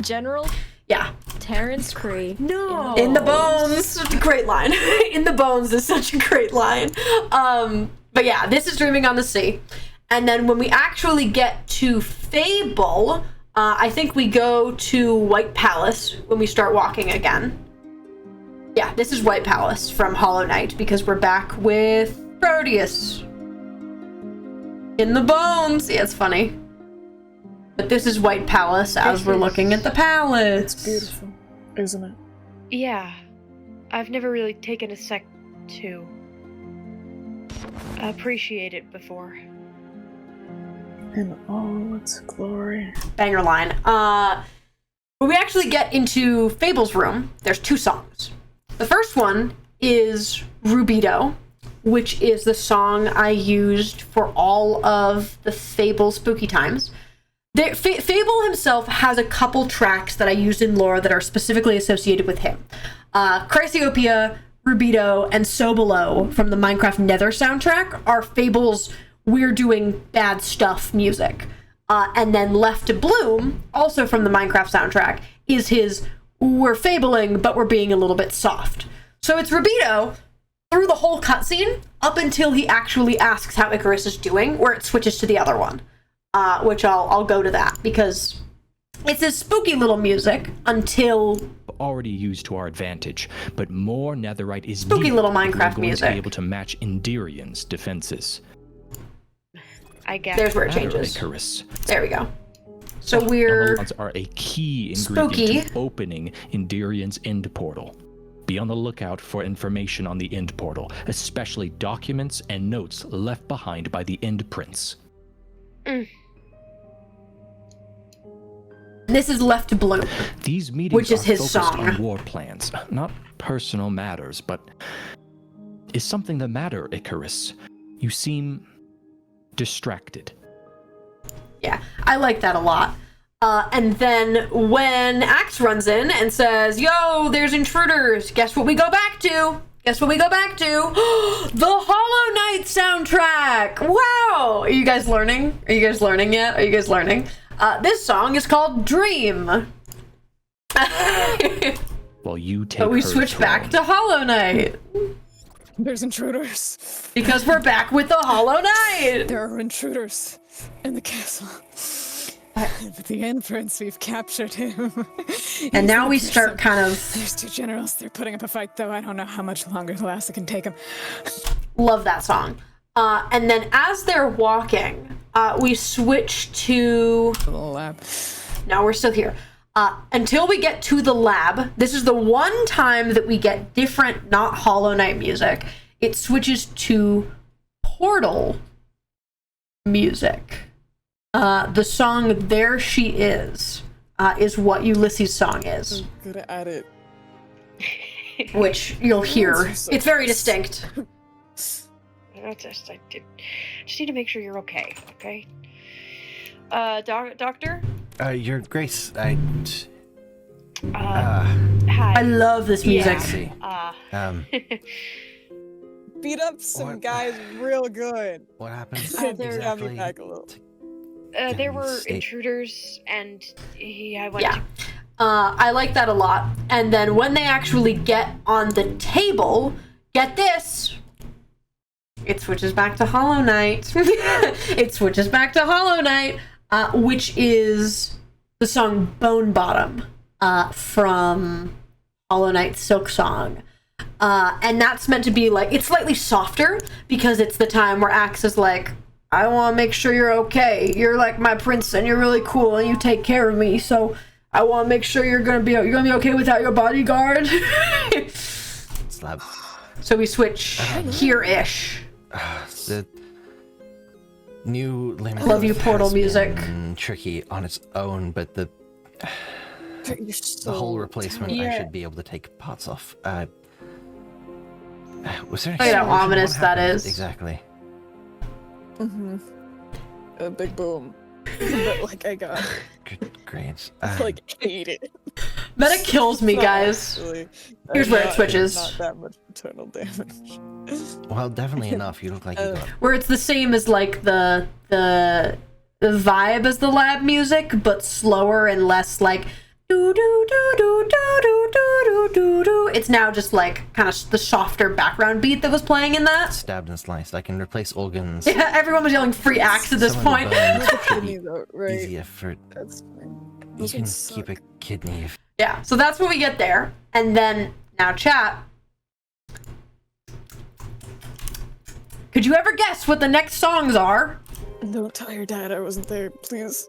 General Yeah. Terrence Cree. No. In the bones. Great line. In the bones is such a great line. But yeah, this is Dreaming on the Sea. And then when we actually get to Fable, I think we go to White Palace when we start walking again. Yeah, this is White Palace from Hollow Knight because we're back with Proteus. In the bones. Yeah, it's funny. But this is White Palace as we're looking at the palace. It's beautiful, isn't it? Yeah. I've never really taken a sec to appreciate it before. In all its glory. Banger line. When we actually get into Fable's room, there's 2 songs. The first one is Rubido, which is the song I used for all of the Fable spooky times. Fable himself has a couple tracks that I used in lore that are specifically associated with him. Chrysiopia, Rubido, and So Below from the Minecraft Nether soundtrack are Fable's We're Doing Bad Stuff music. And then Left to Bloom, also from the Minecraft soundtrack, is his We're Fabling, but we're being a little bit soft. So it's Rubido through the whole cutscene up until he actually asks how Icarus is doing, where it switches to the other one. Which I'll go to that, because it's this spooky little music until... already used to our advantage, but more netherite is spooky needed little if we're Minecraft going music to be able to match Endyrion's defenses. I guess. There's where it changes. Icarus. There we go. So we're Emeralds are a key ingredient spooky to opening Endyrion's end portal. Be on the lookout for information on the end portal, especially documents and notes left behind by the end prince. This is Left to Bloom. These meetings which is are his focused song. on war plans, not personal matters, but is something the matter, Icarus? You seem distracted. Yeah, I like that a lot. And then when Axe runs in and says, yo, there's intruders, guess what we go back to? Guess what we go back to? The Hollow Knight soundtrack! Wow! Are you guys learning? Are you guys learning yet? Are you guys learning? This song is called Dream. Well, you take But we her switch back throne. to Hollow Knight. There's intruders. Because we're back with the Hollow Knight. There are intruders in the castle. But the end prince, we've captured him. And now we start kind of... There's 2 generals. They're putting up a fight, though. I don't know how much longer the last can take them. Love that song. And then as they're walking, we switch to... The lab. No, we're still here. Until we get to the lab, this is the one time that we get different, not Hollow Knight music. It switches to Portal music. The song There She is what Ulysses' song is. I'm gonna add it. Which you'll hear. So It's very distinct. I just need to make sure you're okay. Okay. Doctor. Your Grace, Hi. I love this music. see. Beat up some What- guys real good. What happened Got me exactly? back a little. There were State. intruders, and I went Yeah. to... I like that a lot. And then when they actually get on the table, get this. It switches back to Hollow Knight. It switches back to Hollow Knight, which is the song Bone Bottom from Hollow Knight's Silk Song. And that's meant to be like, it's slightly softer because it's the time where Axe is like, I want to make sure you're okay. You're like my prince and you're really cool and you take care of me. So I want to make sure you're gonna be okay without your bodyguard. Slab. So we switch here-ish. The new Limited Love you, Portal has music. been tricky on its own, but the whole replacement, I should be able to take parts off. Was there an Look at how explosion? ominous What that happened? is. Exactly. A big boom. But like I got Good grades. like 8 it. Meta kills me, guys. Actually, Here's where it not- switches. Not that much internal damage. Well, definitely enough. You look like you got. Where it's the same as like the vibe as the lab music, but slower and less like do do do do do do do do do. It's now just like kind of the softer background beat that was playing in that. Stabbed and sliced. I can replace organs. Yeah, everyone was yelling free axe at this Some of the point. bones should Kidney be though, right? easier for. That's fine. You Those can ones keep a suck. kidney if. Yeah, so that's when we get there. And then, now chat. Could you ever guess what the next songs are? Don't tell your dad I wasn't there, please.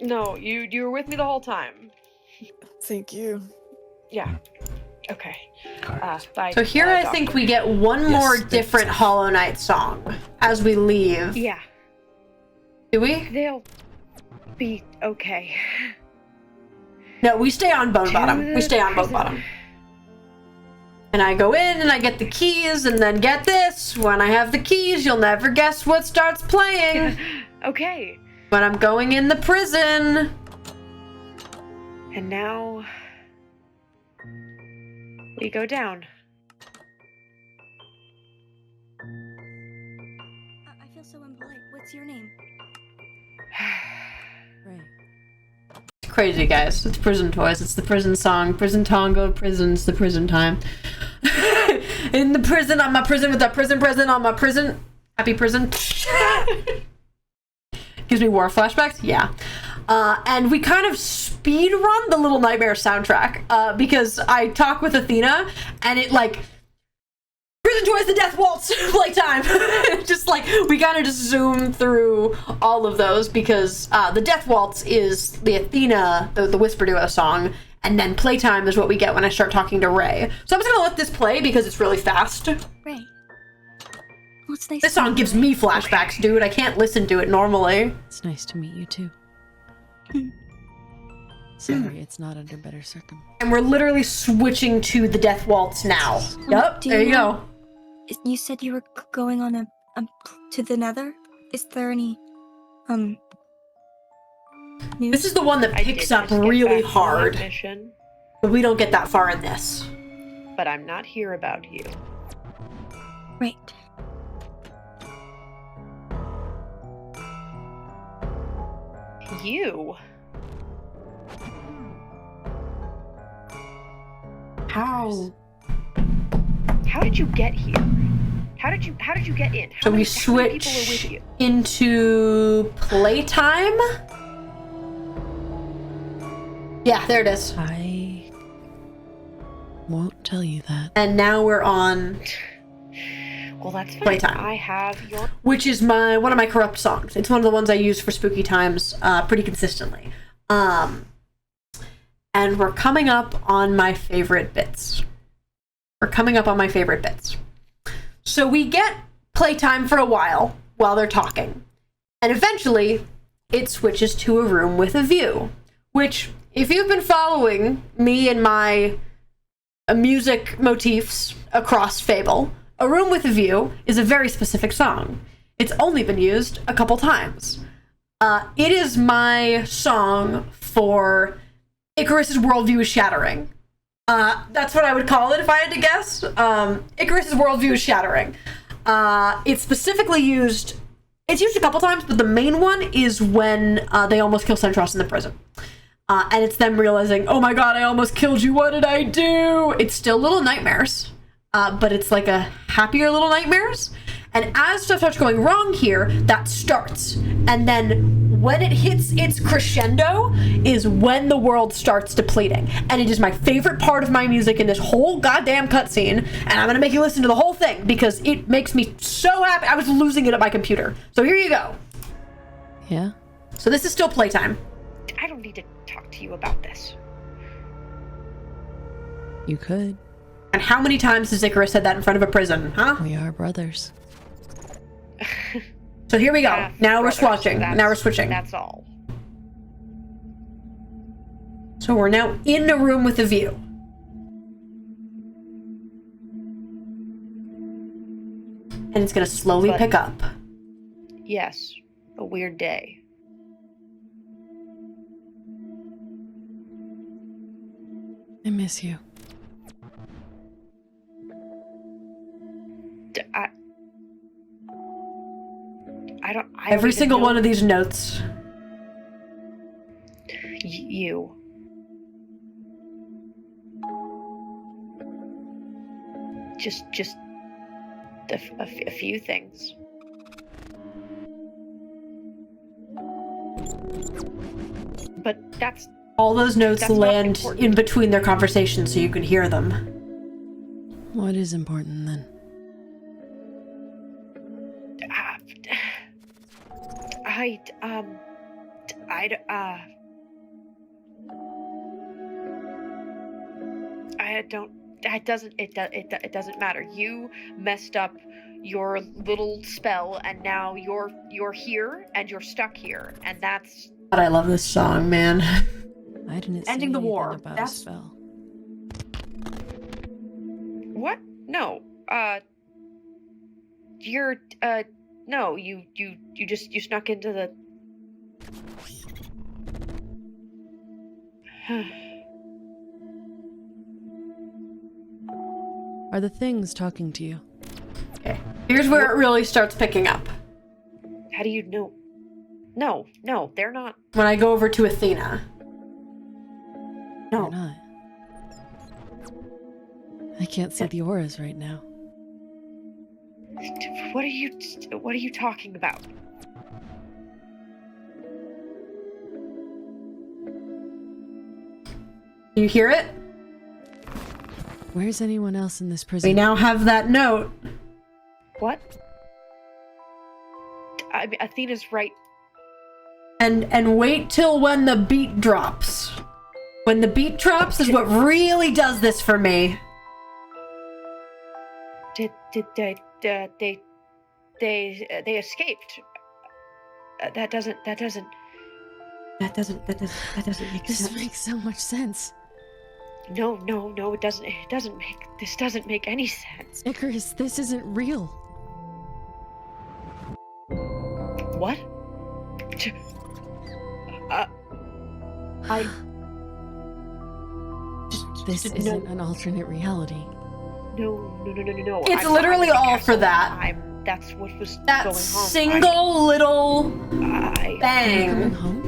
No, you were with me the whole time. Thank you. Yeah. Okay. Correct. So here I think we get one more different Hollow Knight song as we leave. Yeah, Do we? they'll be okay. No, we stay on Bone To Bottom. We the stay on Bone prison. Bottom. And I go in and I get the keys, and then get this. When I have the keys, you'll never guess what starts playing. Okay. When I'm going in the prison. And now we go down. I feel so impolite. What's your name? Right. It's crazy, guys. It's prison toys. It's the prison song. Prison tango. Prison's the prison time. In the prison, on my prison, with that prison present on my prison. Happy prison. Gives me war flashbacks. Yeah. And we kind of speed run the Little Nightmares soundtrack because I talk with Athena and it like prison toys, the death waltz, playtime. Just like we kind of just zoom through all of those because the death waltz is the Athena, the Whisper Duo song, and then playtime is what we get when I start talking to Ray. So I'm just gonna let this play because it's really fast. Ray. What's nice? This song gives me flashbacks, dude. I can't listen to it normally. It's nice to meet you too. Sorry, it's not under better circumstances. And we're literally switching to the death waltz now. Yep, do there you you go. You said you were going on a to the Nether. Is there any news? This is the one that I picks did up just get really back from my hard, mission, but we don't get that far in this. but I'm not here about you. Right. You? How? How did you get here? How did you get in? So we how many switch people are with you? into playtime? Yeah, there it is. I won't tell you that. And now we're on, Well, that's fine. Playtime. I have your. which is one of my corrupt songs. It's one of the ones I use for spooky times pretty consistently. And we're coming up on my favorite bits. So we get playtime for a while they're talking. And eventually, it switches to a room with a view. Which, if you've been following me and my music motifs across Fable, a room with a view is a very specific song. It's only been used a couple times. It is my song for Icarus's worldview is shattering. That's what I would call it if I had to guess. Icarus's worldview is shattering. It's specifically used, it's used a couple times, but the main one is when they almost kill Centros in the prison. And it's them realizing, oh my god, I almost killed you, what did I do? It's still Little Nightmares, but it's like a happier Little Nightmares. And as stuff starts going wrong here, that starts. And then when it hits its crescendo is when the world starts depleting. And it is my favorite part of my music in this whole goddamn cutscene. And I'm gonna make you listen to the whole thing because it makes me so happy. I was losing it at my computer. So here you go. Yeah? So this is still playtime. I don't need to talk to you about this. You could. And how many times has Icarus said that in front of a prison, huh? We are brothers. So here we go. Yeah, Now we're brothers, switching. that's- Now we're switching. That's all. So we're now in a room with a view. And it's gonna slowly But- pick up. Yes, a weird day. I miss you. I don't Every even single know one of these notes. you. Just a few things. But that's All those notes That's not land important. in between their conversations so you can hear them. What is important then? I don't That doesn't it doesn't matter. You messed up your little spell, and now you're here and you're stuck here, and that's. God, I love this song, man. I didn't say Ending the anything war. about That's- a spell. What? No. You're no. You snuck into the. Are the things talking to you? Okay. Here's where it really starts picking up. How do you know? No, they're not. When I go over to Athena. They're not. I can't see the auras right now. What are you talking about? You hear it? Where's anyone else in this prison? We now have that note. What? I mean, Athena's right. And wait till when the beat drops. When the beat drops is what really does this for me. Did they escaped? That doesn't make This sense. makes so much sense. No, it doesn't. This doesn't make any sense. Icarus, this isn't real. What? This isn't an alternate reality. No. It's literally all for that. That's what was That going on. single little Coming bang. home?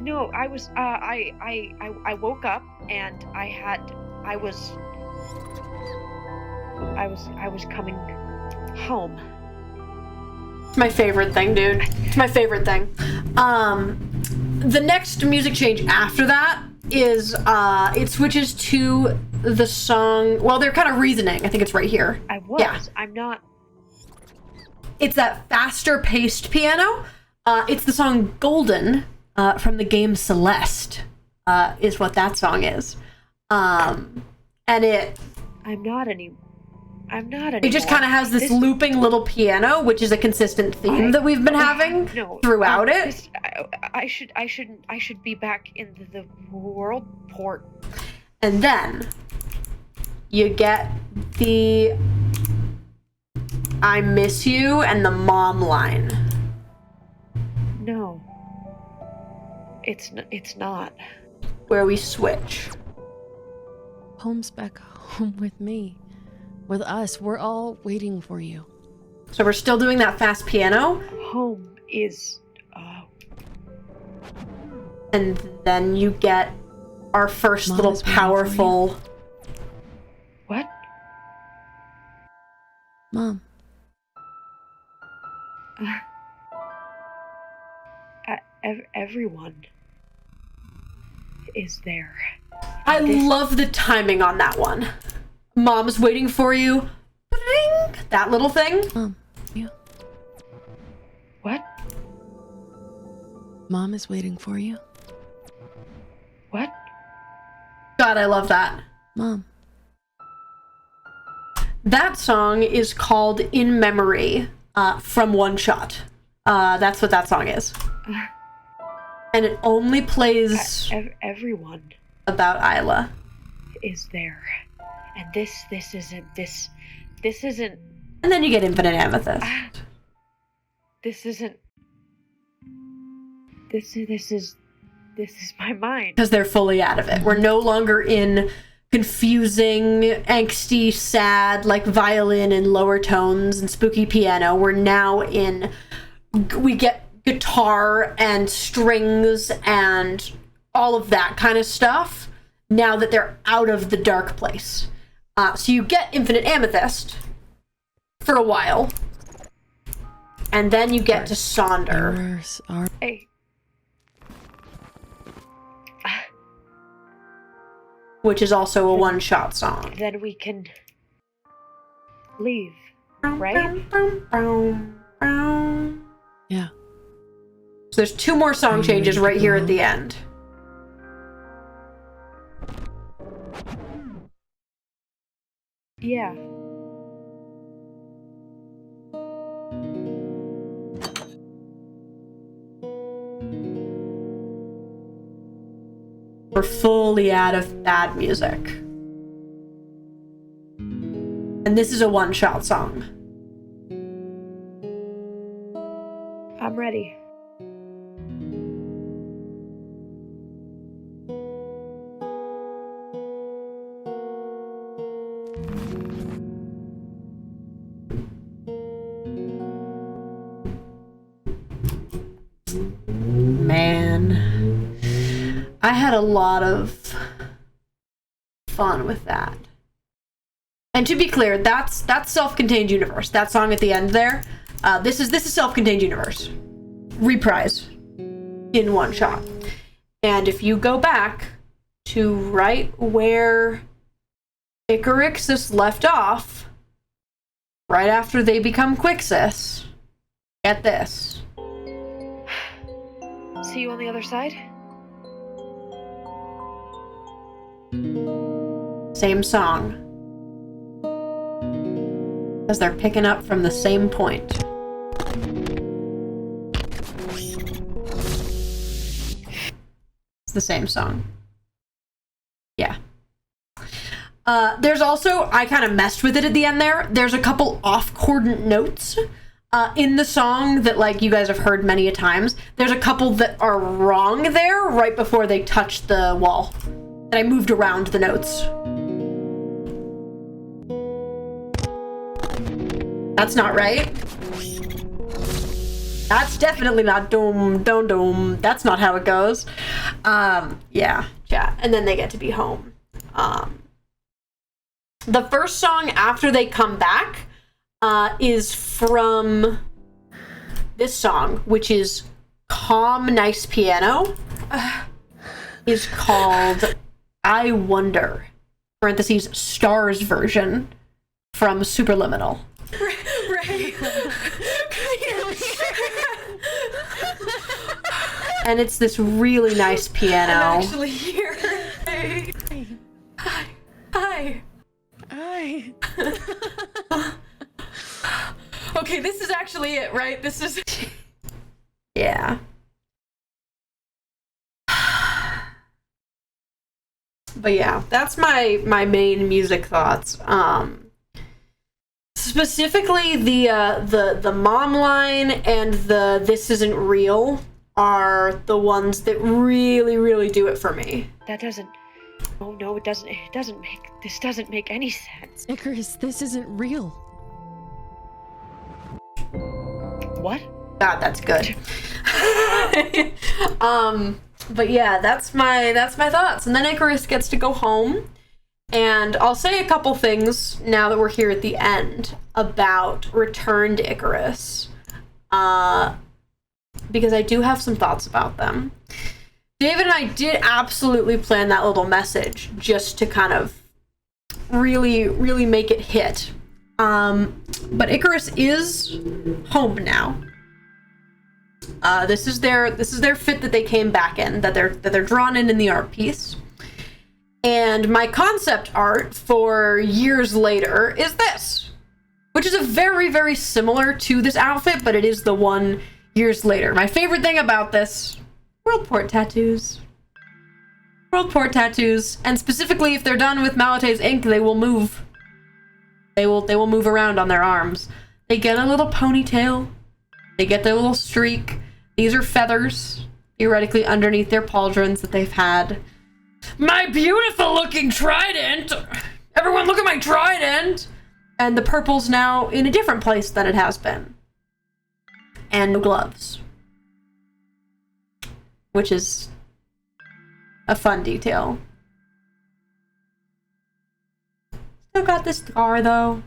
No. I was. I woke up and I was coming home. It's my favorite thing, dude. It's my favorite thing. The next music change after that is it switches to the song. Well, they're kind of reasoning. I think it's right here. I was. Yeah. I'm not. It's that faster paced piano. It's the song Golden from the game Celeste, is what that song is. And it I'm not anymore. it just kind of has this looping little piano, which is a consistent theme that we've been having throughout it. I should be back in the world port. And then you get the I miss you and the mom line. No. It's not. Where we switch. Home's back home with me. With us. We're all waiting for you. So we're still doing that fast piano. Home is. And then you get our first Mom little is waiting for powerful. What? Mom. Everyone is there. I love the timing on that one. Mom's waiting for you. Ding! That little thing. Mom. You. What? Mom is waiting for you. What? God, I love that. Mom. That song is called In Memory from One Shot. That's what that song is. And it only plays everyone about Isla. is there. And this isn't. And then you get Infinite Amethyst. This isn't. This is my mind. Because they're fully out of it. We're no longer in confusing, angsty, sad, like violin and lower tones and spooky piano. We're now in. We get guitar and strings and all of that kind of stuff now that they're out of the dark place. So you get Infinite Amethyst for a while, and then you get to Sonder. Hey. Which is also a one-shot song. Then we can leave, right? Yeah. So there's two more song changes right here at the end. Yeah. We're fully out of bad music. And this is a one-shot song. I'm ready. Man, I had a lot of fun with that. And to be clear, that's self-contained universe. That song at the end there, this is self-contained universe. Reprise in one shot. And if you go back to right where Icarus left off, right after they become Quixis, get this. See you on the other side? Same song. Because they're picking up from the same point. It's the same song. Yeah. There's also, I kind of messed with it at the end there. There's a couple off-chord notes in the song that, like, you guys have heard many a times. There's a couple that are wrong there right before they touch the wall. And I moved around the notes. That's not right. That's definitely not doom, dom, doom. That's not how it goes. Yeah, chat. And then they get to be home. The first song after they come back is from this song, which is Calm, Nice Piano, is called I Wonder, parentheses, Stars version from Superliminal. Right. And it's this really nice piano. I'm actually here. Hey. Hi. Hi. Hi. Okay, this is actually it, right? This is... Yeah. But yeah, that's my main music thoughts. Specifically the mom line and the "This Isn't Real" are the ones that really do it for me. That doesn't... Oh no, it doesn't. This doesn't make any sense. Icarus, this isn't real. What? God, that's good. But yeah, that's my thoughts. And then Icarus gets to go home. And I'll say a couple things now that we're here at the end about Return to Icarus. Because I do have some thoughts about them. David and I did absolutely plan that little message just to kind of really make it hit. But Icarus is home now. This is their fit that they came back in, that they're drawn in the art piece. And my concept art for years later is this, which is a very similar to this outfit, but it is the one years later. My favorite thing about this, world port tattoos. World port tattoos, and specifically if they're done with Malate's ink, they will move. They will move around on their arms. They get a little ponytail. They get their little streak. These are feathers, theoretically underneath their pauldrons that they've had. My beautiful looking trident! Everyone look at my trident! And the purple's now in a different place than it has been. And no gloves. Which is a fun detail. Still got this scar though.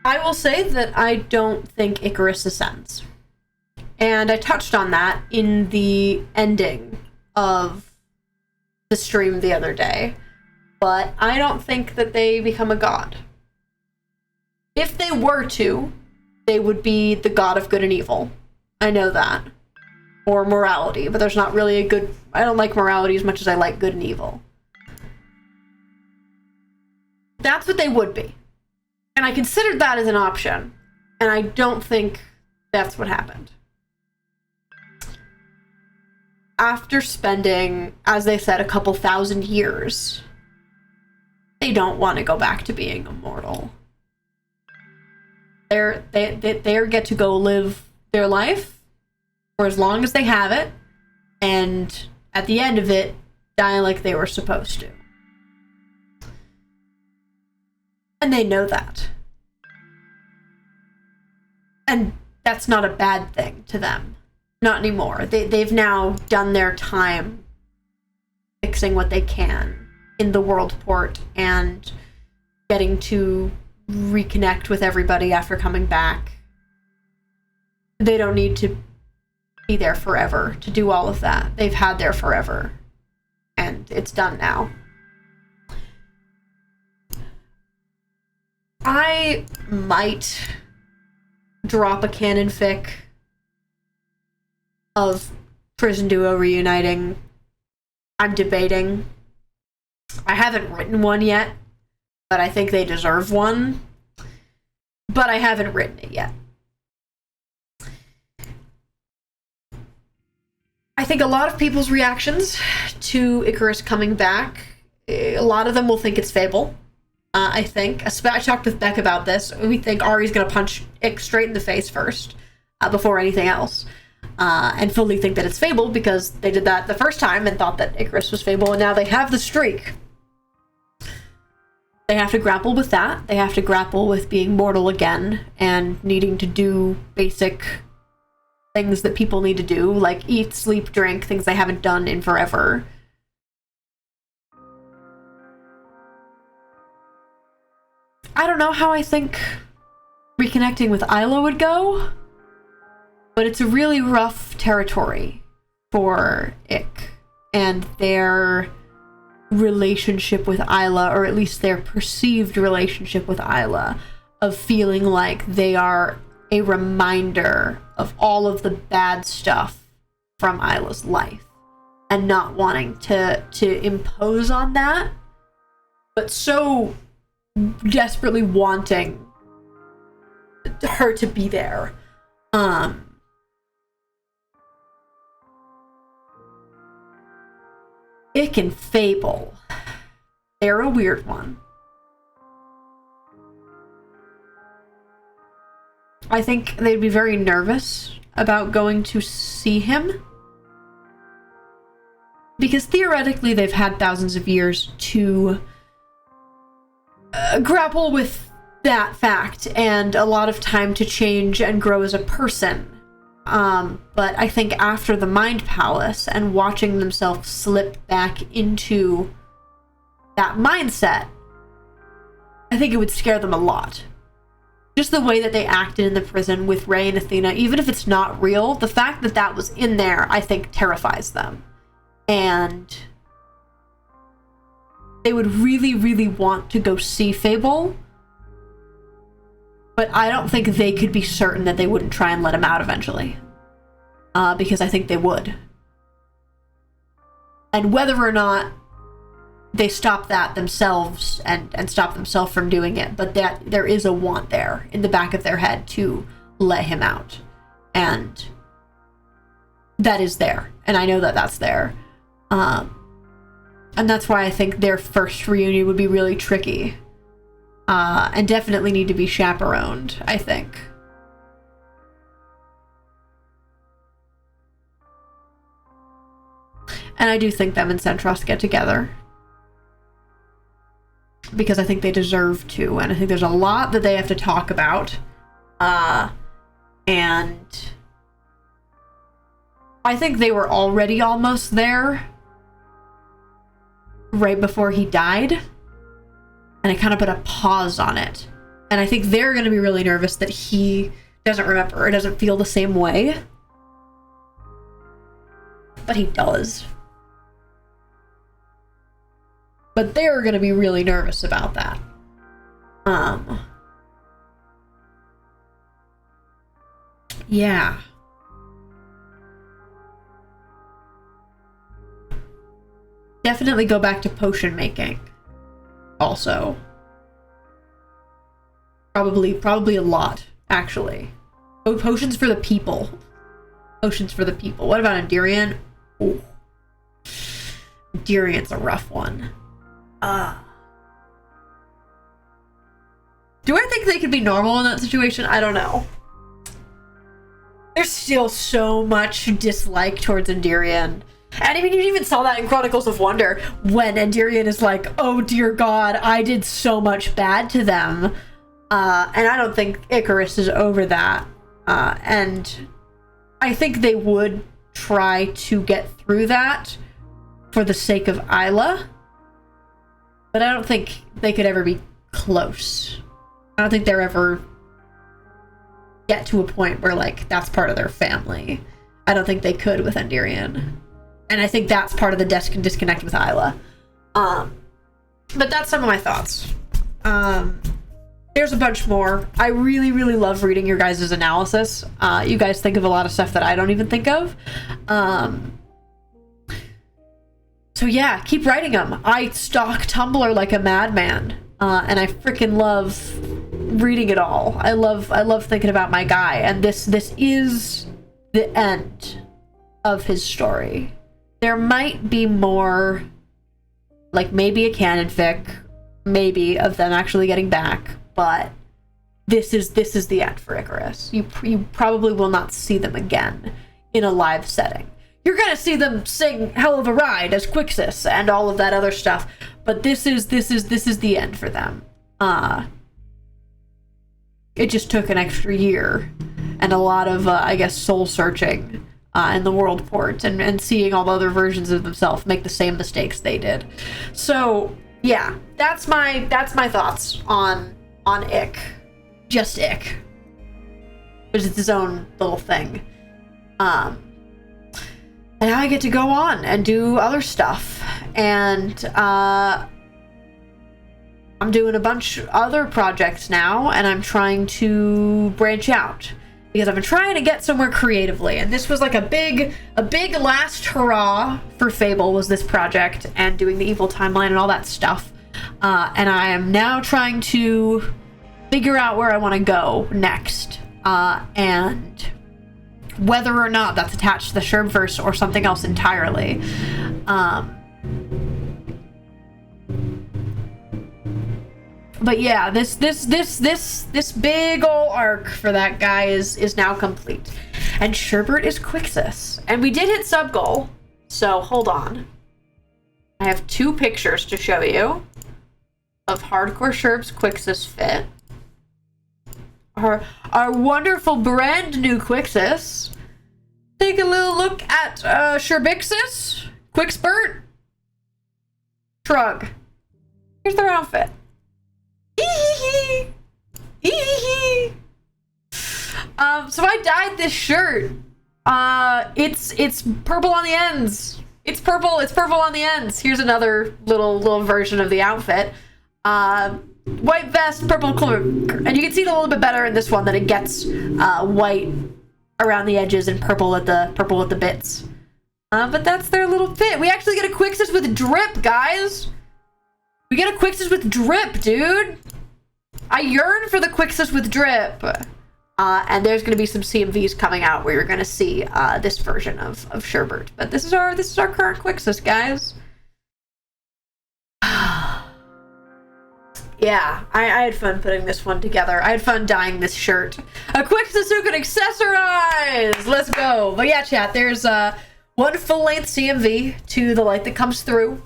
I will say that I don't think Icarus ascends. And I touched on that in the ending of the stream the other day. But I don't think that they become a god. If they were to, they would be the god of good and evil. I know that. or morality, but there's not really a good... I don't like morality as much as I like good and evil. That's what they would be. And I considered that as an option, and I don't think that's what happened. After spending, as they said, a couple thousand years, they don't want to go back to being immortal. They get to go live their life for as long as they have it, and at the end of it, die like they were supposed to. And they know that. And that's not a bad thing to them. Not anymore. They've now done their time fixing what they can in the world port and getting to reconnect with everybody after coming back. They don't need to be there forever to do all of that. They've had there forever. And it's done now. I might drop a canon fic of Prison Duo reuniting. I'm debating. I haven't written one yet, but I think they deserve one. But I haven't written it yet. I think a lot of people's reactions to Icarus coming back, a lot of them will think it's Fable. I think. I talked with Beck about this. We think Ari's gonna punch Ick straight in the face first, before anything else. And fully think that it's Fable because they did that the first time and thought that Icarus was Fable, and now they have the streak. They have to grapple with that. They have to grapple with being mortal again and needing to do basic things that people need to do, like eat, sleep, drink, things they haven't done in forever. I don't know how I think reconnecting with Isla would go, but it's a really rough territory for Ick and their relationship with Isla, or at least their perceived relationship with Isla, of feeling like they are a reminder of all of the bad stuff from Isla's life and not wanting to impose on that, but so desperately wanting her to be there. Ick and Fable, they're a weird one. I think they'd be very nervous about going to see him, because theoretically they've had thousands of years to grapple with that fact and a lot of time to change and grow as a person. But I think after the Mind Palace and watching themselves slip back into that mindset, I think it would scare them a lot. Just the way that they acted in the prison with Ray and Athena, even if it's not real, the fact that that was in there, I think, terrifies them. And they would really, really want to go see Fable, but I don't think they could be certain that they wouldn't try and let him out eventually. Because I think they would. And whether or not they stop that themselves and stop themselves from doing it, but that there is a want there in the back of their head to let him out. And that is there. And I know that that's there. And that's why I think their first reunion would be really tricky. And definitely need to be chaperoned, I think. And I do think them and Centros get together. Because I think they deserve to, and I think there's a lot that they have to talk about. And I think they were already almost there right before he died. And I kind of put a pause on it. And I think they're going to be really nervous that he doesn't remember or doesn't feel the same way. But he does. But they're going to be really nervous about that. Yeah. definitely go back to potion making. Also. Probably a lot, actually. Oh, potions for the people. Potions for the people. What about Endirian? Ooh. Endirian's a rough one. Do I think they could be normal in that situation? I don't know. There's still so much dislike towards Endirian. And I mean, you even saw that in Chronicles of Wonder when Endirian is like, oh dear God, I did so much bad to them. And I don't think Icarus is over that. And I think they would try to get through that for the sake of Isla. But I don't think they could ever be close. I don't think they're ever get to a point where, like, that's part of their family. I don't think they could with Endirian. And I think that's part of the disconnect with Isla. But that's some of my thoughts. There's a bunch more. I really, really love reading your guys' analysis. You guys think of a lot of stuff that I don't even think of. So yeah, keep writing them. I stalk Tumblr like a madman. And I freaking love reading it all. I love thinking about my guy. And this is the end of his story. There might be more, like maybe a canon fic, maybe of them actually getting back, but this is the end for Icarus. You probably will not see them again in a live setting. You're gonna see them sing Hell of a Ride as Quixis and all of that other stuff, but this is the end for them. It just took an extra year and a lot of I guess soul searching in the world port and seeing all the other versions of themselves make the same mistakes they did. So yeah, that's my thoughts on Ick. Just Ick. Because it's his own little thing. And now I get to go on and do other stuff. And I'm doing a bunch of other projects now, and I'm trying to branch out. Because I've been trying to get somewhere creatively. And this was like a big last hurrah for Fable was this project and doing the evil timeline and all that stuff. And I am now trying to figure out where I want to go next. And whether or not that's attached to the Sherbverse or something else entirely. But yeah, this big ol' arc for that guy is now complete. And Sherbert is Quixis. And we did hit sub goal. So hold on. I have 2 pictures to show you of Hardcore Sherb's Quixis fit. Our wonderful brand new Quixis. Take a little look at Sherbixis, Quixbert, Shrug. Here's their outfit. So I dyed this shirt. It's purple on the ends. It's purple on the ends. Here's another little version of the outfit. White vest, purple cloak. And you can see it a little bit better in this one that it gets white around the edges and purple at the bits. But that's their little fit. We actually get a Quixis with drip, guys. We get a Quixis with drip, dude. I yearn for the Quixis with drip. And there's going to be some CMVs coming out where you're going to see this version of Sherbert. But this is our current Quixis, guys. Yeah, I had fun putting this one together. I had fun dyeing this shirt. A Quixis who can accessorize! Let's go. But yeah, chat, there's one full-length CMV to The Light That Comes Through.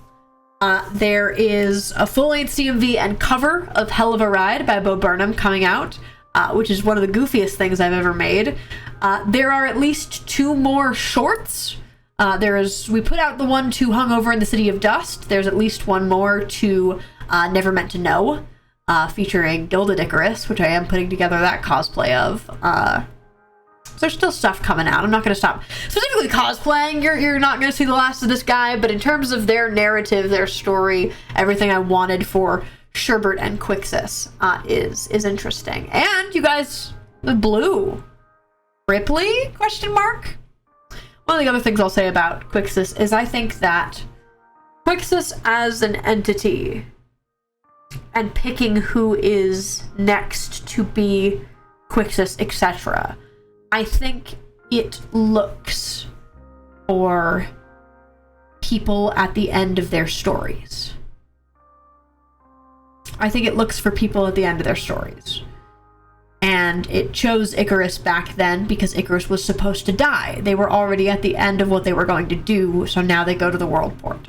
There is a full-length CMV and cover of Hell of a Ride by Bo Burnham coming out, which is one of the goofiest things I've ever made. There are at least 2 more shorts. We put out the one to Hungover in the City of Dust. There's at least one more to Never Meant to Know, featuring Gilded Icarus, which I am putting together that cosplay of. So there's still stuff coming out. I'm not going to stop specifically cosplaying. You're not going to see the last of this guy, but in terms of their narrative, their story, everything I wanted for Sherbert and Quixis is interesting. And you guys, the blue Ripley ? One of the other things I'll say about Quixis is I think that Quixus as an entity and picking who is next to be Quixus, etc. I think it looks for people at the end of their stories. I think it looks for people at the end of their stories. And it chose Icarus back then because Icarus was supposed to die. They were already at the end of what they were going to do, so now they go to the world port.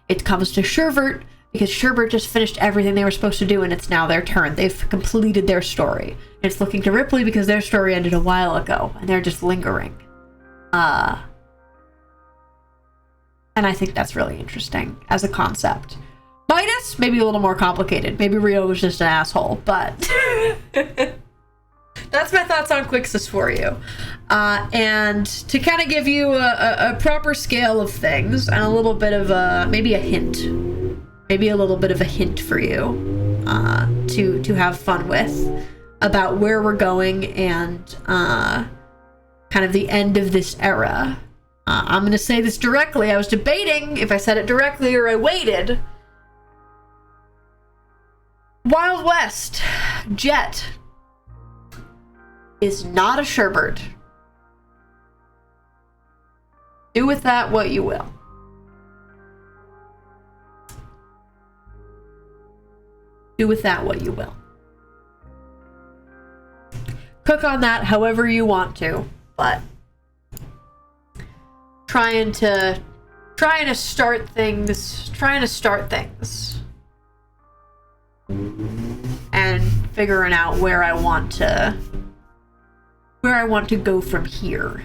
It comes to Sherbert because Sherbert just finished everything they were supposed to do, and it's now their turn. They've completed their story. It's looking to Ripley because their story ended a while ago, and they're just lingering. And I think that's really interesting as a concept. Midas, maybe a little more complicated. Maybe Rio was just an asshole, but that's my thoughts on Quixus for you. And to kind of give you a proper scale of things and a little bit of maybe a hint, maybe a little bit of a hint for you to have fun with about where we're going and kind of the end of this era. I'm going to say this directly. I was debating if I said it directly or I waited. Wild West, Jet, is not a Sherbert. Do with that what you will. Do with that what you will. Cook on that however you want to, but trying to start things and figuring out where I want to go from here.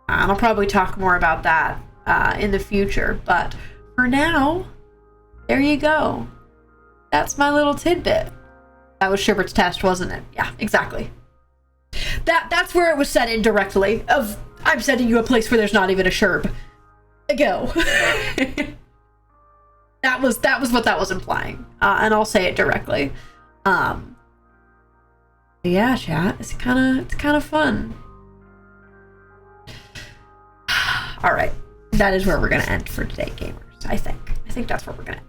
I'll probably talk more about that in the future, but for now, there you go. That's my little tidbit. That was Sherbert's test, wasn't it? Yeah, exactly. That's where it was said indirectly. I'm sending you a place where there's not even a Sherb. Go. That was what that was implying, and I'll say it directly. Yeah, chat. It's kind of fun. All right, that is where we're gonna end for today, gamers. I think that's where we're gonna end.